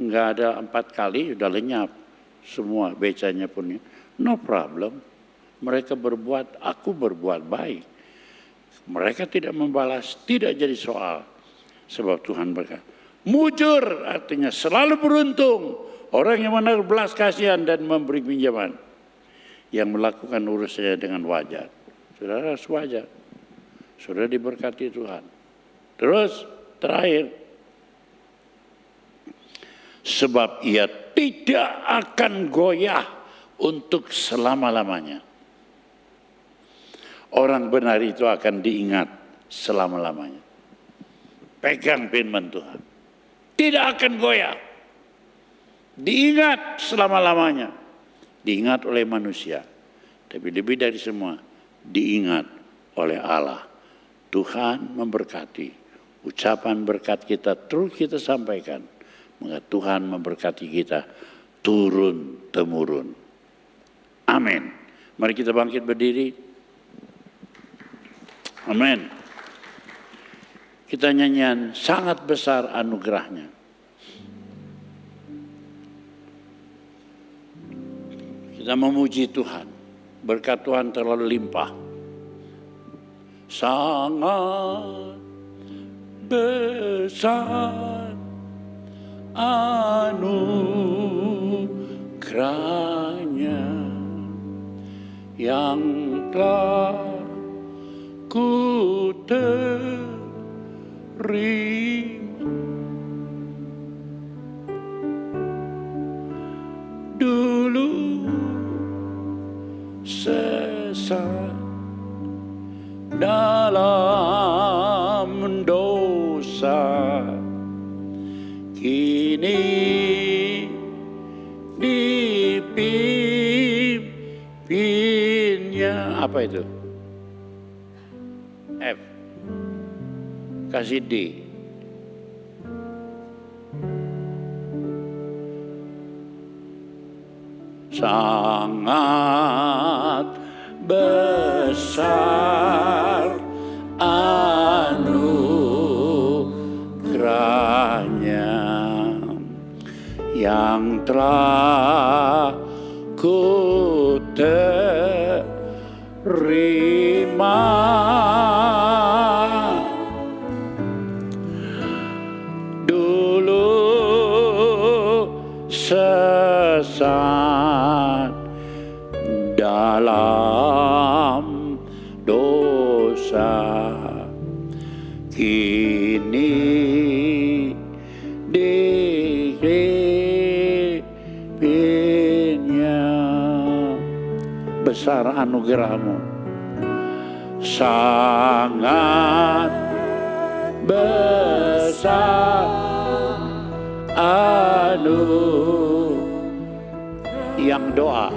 Enggak ada 4 kali, udah lenyap. Semua becanya pun. No problem. Mereka berbuat, aku berbuat baik. Mereka tidak membalas, tidak jadi soal. Sebab Tuhan berkata, mujur artinya selalu beruntung. Orang yang menaruh belas kasihan dan memberi pinjaman. Yang melakukan urusannya dengan wajar. Saudara harus wajar. Saudara diberkati Tuhan. Terus terakhir. Sebab ia tidak akan goyah untuk selama-lamanya. Orang benar itu akan diingat selama-lamanya. Pegang firman Tuhan. Tidak akan goyah. Diingat selama-lamanya. Diingat oleh manusia. Tapi lebih dari semua, diingat oleh Allah. Tuhan memberkati. Ucapan berkat kita terus kita sampaikan. Maka Tuhan memberkati kita turun-temurun. Amin. Mari kita bangkit berdiri. Amin. Kita nyanyian sangat besar anugerahnya. Kita memuji Tuhan. Berkat Tuhan terlalu limpah. Sangat besar anugerahnya yang telah ku terima dulu sesat dalam dosa, kini dipimpinnya apa itu? F. kasih D. Sangat besar anugerahnya yang telah ku terima. Dulu sesat dalam dosa, kini dihidupnya. Besar anugerahmu, sangat besar yang doa.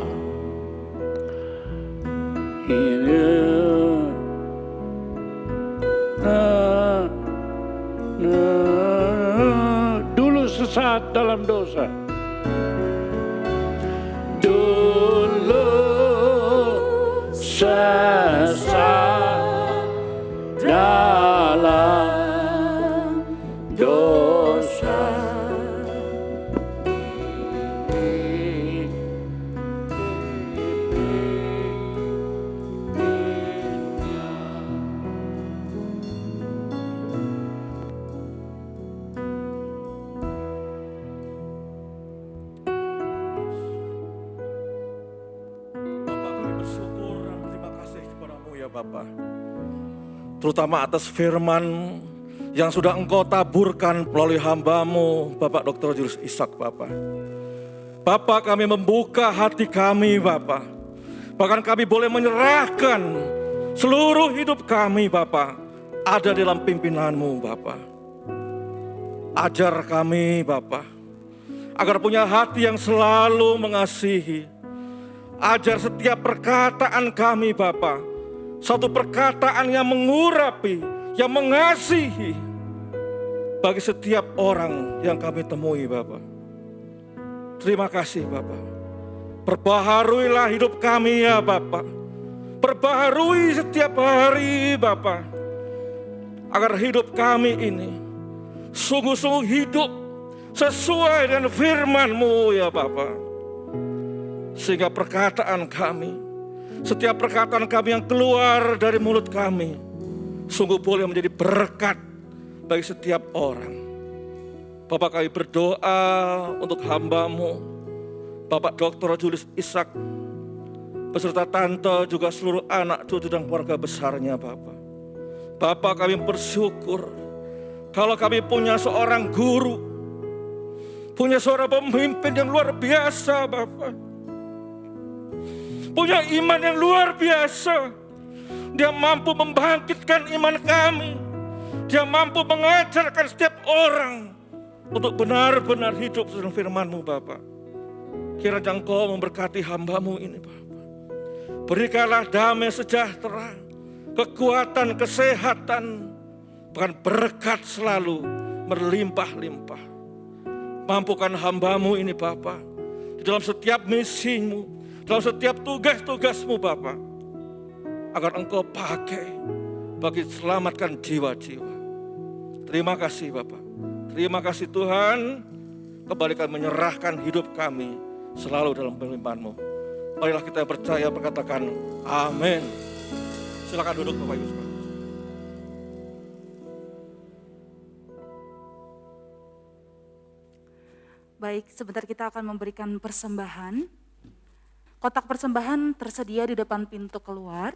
Dulu sesat dalam dosa, dulu sesat dalam dosa, Bapa, terutama atas firman yang sudah Engkau taburkan melalui hamba-Mu, Bapak Dr. Julius Ishak, Bapak. Bapak, kami membuka hati kami, Bapak. Bahkan kami boleh menyerahkan seluruh hidup kami, Bapak, ada dalam pimpinan-Mu, Bapak. Ajar kami, Bapak, agar punya hati yang selalu mengasihi. Ajar setiap perkataan kami, Bapak, satu perkataan yang mengurapi, yang mengasihi bagi setiap orang yang kami temui, Bapak. Terima kasih, Bapak. Perbaharuilah hidup kami, ya Bapak. Perbaharui setiap hari, Bapak, agar hidup kami ini sungguh-sungguh hidup sesuai dengan firman-Mu, ya Bapak. Sehingga perkataan kami, setiap perkataan kami yang keluar dari mulut kami sungguh boleh menjadi berkat bagi setiap orang. Bapak, kami berdoa untuk hamba-Mu, Bapak Dr. Julius Ishak, beserta tante juga seluruh anak cucu dan keluarga besarnya, Bapak. Bapak, kami bersyukur kalau kami punya seorang guru, punya seorang pemimpin yang luar biasa, Bapak. Punya iman yang luar biasa. Dia mampu membangkitkan iman kami. Dia mampu mengajarkan setiap orang untuk benar-benar hidup dalam firman-Mu, Bapak. Kiranya Engkau memberkati hamba-Mu ini, Bapak. Berikanlah damai sejahtera, kekuatan, kesehatan, bahkan berkat selalu berlimpah-limpah. Mampukan hamba-Mu ini, Bapak, di dalam setiap misi-Mu, dalam setiap tugas-tugas-Mu, Bapak, agar Engkau pakai bagi selamatkan jiwa-jiwa. Terima kasih, Bapak. Terima kasih, Tuhan. Kembali kami menyerahkan hidup kami selalu dalam pelimpahan-Mu. Marilah kita percaya berkatakan amin. Silakan duduk, Bapak Ibu. Baik, sebentar kita akan memberikan persembahan. Kotak persembahan tersedia di depan pintu keluar,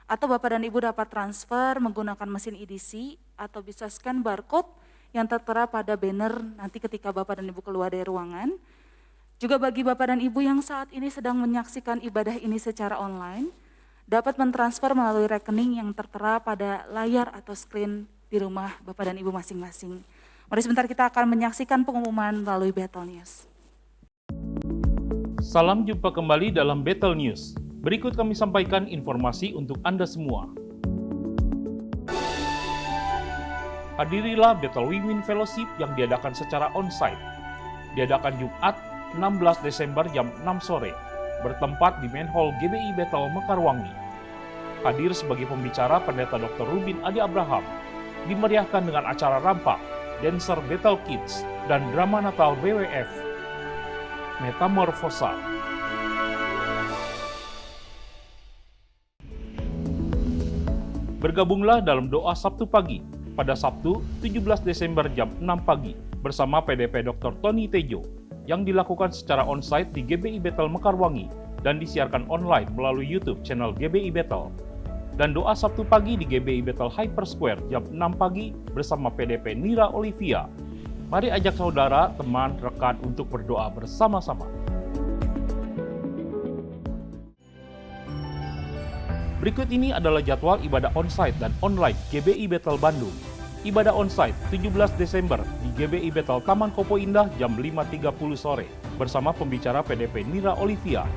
atau Bapak dan Ibu dapat transfer menggunakan mesin EDC, atau bisa scan barcode yang tertera pada banner nanti ketika Bapak dan Ibu keluar dari ruangan. Juga bagi Bapak dan Ibu yang saat ini sedang menyaksikan ibadah ini secara online, dapat mentransfer melalui rekening yang tertera pada layar atau screen di rumah Bapak dan Ibu masing-masing. Mari sebentar kita akan menyaksikan pengumuman melalui Bethel News. Salam jumpa kembali dalam Bethel News. Berikut kami sampaikan informasi untuk Anda semua. Hadirilah Bethel Women Fellowship yang diadakan secara onsite. Diadakan Jumat 16 Desember jam 6 sore, bertempat di Main Hall GBI Bethel Mekarwangi. Hadir sebagai pembicara Pendeta Dr. Rubin Adi Abraham, dimeriahkan dengan acara rampak, dancer Bethel Kids, dan drama Natal WWF, Metamorfosa. Bergabunglah dalam doa Sabtu pagi, pada Sabtu 17 Desember jam 6 pagi, bersama PDP Dr. Tony Tejo, yang dilakukan secara onsite di GBI Bethel Mekarwangi, dan disiarkan online melalui YouTube channel GBI Bethel. Dan doa Sabtu pagi di GBI Bethel Hyper Square jam 6 pagi bersama PDP Nira Olivia. Mari ajak saudara, teman, rekan untuk berdoa bersama-sama. Berikut ini adalah jadwal ibadah onsite dan online GBI Bethel Bandung. Ibadah onsite 17 Desember di GBI Bethel Taman Kopo Indah jam 5.30 sore bersama pembicara PDP Nira Olivia.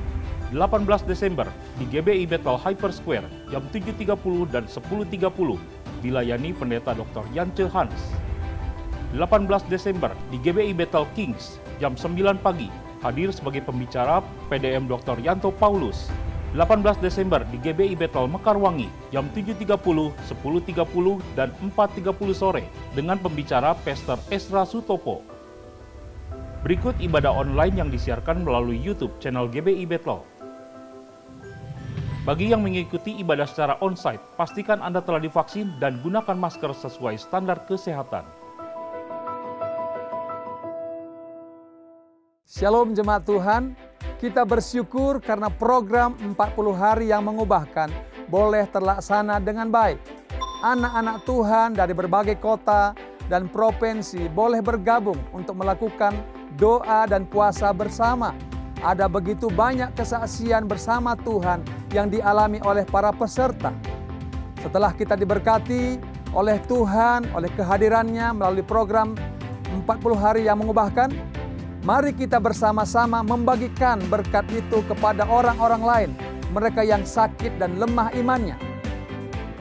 18 Desember di GBI Bethel Hyper Square jam 7.30 dan 10.30 dilayani Pendeta Dr. Yance Hans. 18 Desember di GBI Bethel Kings jam 9 pagi hadir sebagai pembicara PDM Dr. Yanto Paulus. 18 Desember di GBI Bethel Mekarwangi jam 7.30, 10.30, dan 4.30 sore dengan pembicara Pastor Esra Sutopo. Berikut ibadah online yang disiarkan melalui YouTube channel GBI Bethel. Bagi yang mengikuti ibadah secara onsite, pastikan Anda telah divaksin dan gunakan masker sesuai standar kesehatan. Shalom jemaat Tuhan, kita bersyukur karena program 40 hari yang mengubahkan boleh terlaksana dengan baik. Anak-anak Tuhan dari berbagai kota dan provinsi boleh bergabung untuk melakukan doa dan puasa bersama. Ada begitu banyak kesaksian bersama Tuhan yang dialami oleh para peserta. Setelah kita diberkati oleh Tuhan, oleh kehadirannya melalui program 40 hari yang mengubahkan, mari kita bersama-sama membagikan berkat itu kepada orang-orang lain, mereka yang sakit dan lemah imannya.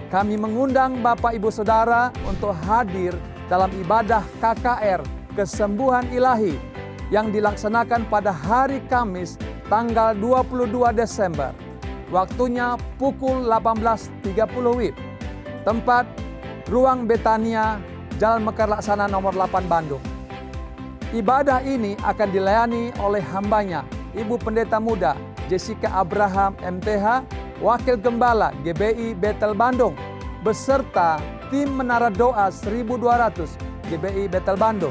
Kami mengundang Bapak Ibu Saudara untuk hadir dalam ibadah KKR Kesembuhan Ilahi yang dilaksanakan pada hari Kamis tanggal 22 Desember. Waktunya pukul 18.30 WIB. Tempat Ruang Betania, Jalan Mekar Laksana nomor 8 Bandung. Ibadah ini akan dilayani oleh hambanya, Ibu Pendeta Muda Jessica Abraham MTH, Wakil Gembala GBI Bethel Bandung, beserta tim Menara Doa 1200 GBI Bethel Bandung.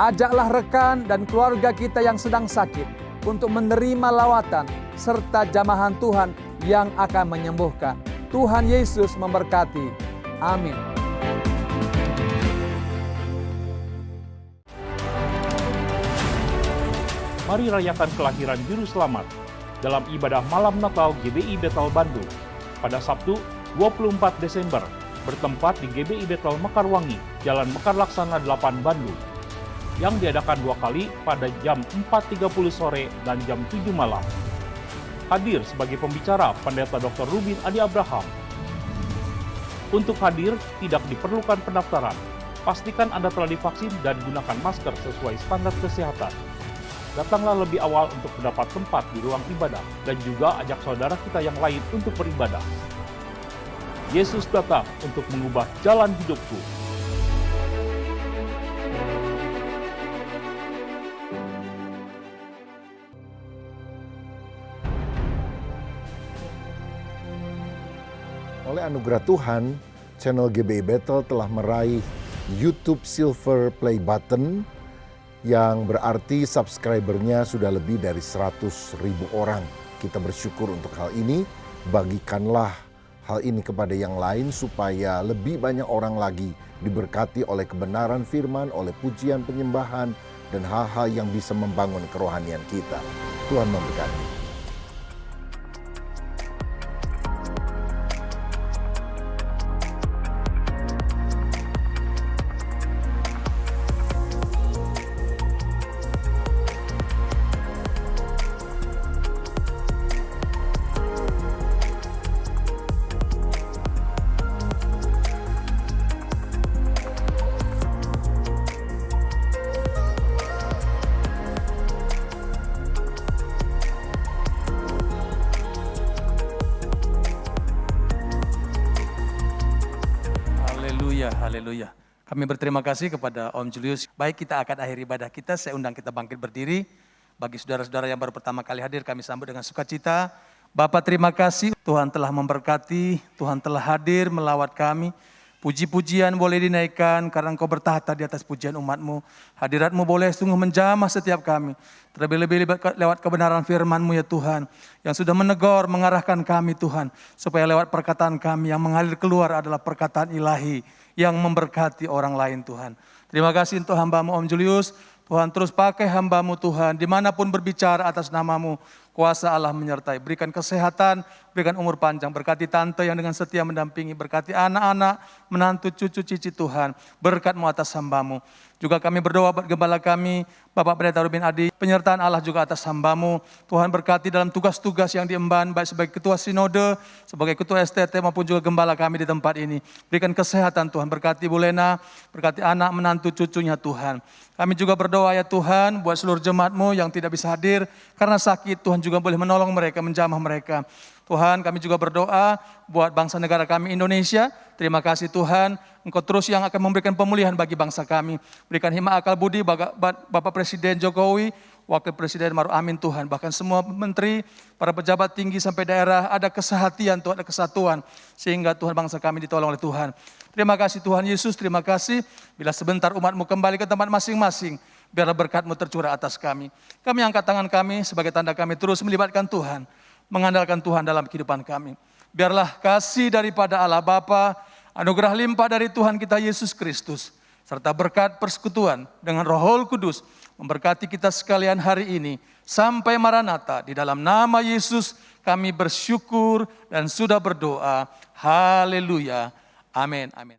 Ajaklah rekan dan keluarga kita yang sedang sakit untuk menerima lawatan serta jamahan Tuhan yang akan menyembuhkan. Tuhan Yesus memberkati. Amin. Mari rayakan kelahiran Juru Selamat dalam ibadah Malam Natal GBI Bethel Bandung pada Sabtu 24 Desember bertempat di GBI Bethel Mekarwangi, Jalan Mekar Laksana 8 Bandung, yang diadakan 2 kali pada jam 4.30 sore dan jam 7 malam. Hadir sebagai pembicara Pendeta Dr. Rubin Adi Abraham. Untuk hadir tidak diperlukan pendaftaran. Pastikan Anda telah divaksin dan gunakan masker sesuai standar kesehatan. Datanglah lebih awal untuk mendapat tempat di ruang ibadah dan juga ajak saudara kita yang lain untuk beribadah. Yesus datang untuk mengubah jalan hidupku. Oleh anugerah Tuhan, channel GBI Bethel telah meraih YouTube Silver Play Button yang berarti subscribernya sudah lebih dari 100.000 orang. Kita bersyukur untuk hal ini. Bagikanlah hal ini kepada yang lain supaya lebih banyak orang lagi diberkati oleh kebenaran firman, oleh pujian penyembahan, dan hal-hal yang bisa membangun kerohanian kita. Tuhan memberkati. Haleluya. Kami berterima kasih kepada Om Julius. Baik, kita akan akhiri ibadah kita. Saya undang kita bangkit berdiri. Bagi saudara-saudara yang baru pertama kali hadir, kami sambut dengan sukacita. Bapak, terima kasih Tuhan telah memberkati, Tuhan telah hadir melawat kami. Puji-pujian boleh dinaikkan karena Engkau bertahta di atas pujian umat-Mu. Hadirat-Mu boleh sungguh menjamah setiap kami. Terlebih-lebih lewat kebenaran firman-Mu ya Tuhan. Yang sudah menegur, mengarahkan kami Tuhan. Supaya lewat perkataan kami yang mengalir keluar adalah perkataan ilahi. Yang memberkati orang lain Tuhan. Terima kasih untuk hamba-Mu Om Julius. Tuhan terus pakai hamba-Mu Tuhan. Dimanapun berbicara atas nama-Mu. Kuasa Allah menyertai. Berikan kesehatan, berikan umur panjang. Berkati tante yang dengan setia mendampingi. Berkati anak-anak, menantu, cucu, cici Tuhan. Berkat-Mu atas hamba-Mu. Juga kami berdoa buat gembala kami, Bapak Pendeta Ruben Adi. Penyertaan Allah juga atas hamba-Mu. Tuhan berkati dalam tugas-tugas yang diemban, baik sebagai ketua sinode, sebagai ketua STT maupun juga gembala kami di tempat ini. Berikan kesehatan Tuhan, berkati Bu Lena, berkati anak, menantu, cucunya Tuhan. Kami juga berdoa ya Tuhan, buat seluruh jemaat-Mu yang tidak bisa hadir karena sakit, Tuhan juga boleh menolong mereka, menjamah mereka. Tuhan, kami juga berdoa buat bangsa negara kami Indonesia. Terima kasih Tuhan, Engkau terus yang akan memberikan pemulihan bagi bangsa kami. Berikan hikmat akal budi Bapak Presiden Jokowi, Wakil Presiden Maruf Amin Tuhan. Bahkan semua menteri, para pejabat tinggi sampai daerah ada kesehatian Tuhan, ada kesatuan. Sehingga Tuhan bangsa kami ditolong oleh Tuhan. Terima kasih Tuhan Yesus, terima kasih. Bila sebentar umat-Mu kembali ke tempat masing-masing, biarlah berkat-Mu tercurah atas kami. Kami angkat tangan kami sebagai tanda kami terus melibatkan Tuhan. Mengandalkan Tuhan dalam kehidupan kami. Biarlah kasih daripada Allah Bapa, anugerah limpah dari Tuhan kita Yesus Kristus, serta berkat persekutuan dengan Roh Kudus memberkati kita sekalian hari ini sampai Maranatha. Di dalam nama Yesus kami bersyukur dan sudah berdoa. Haleluya. Amin. Amin.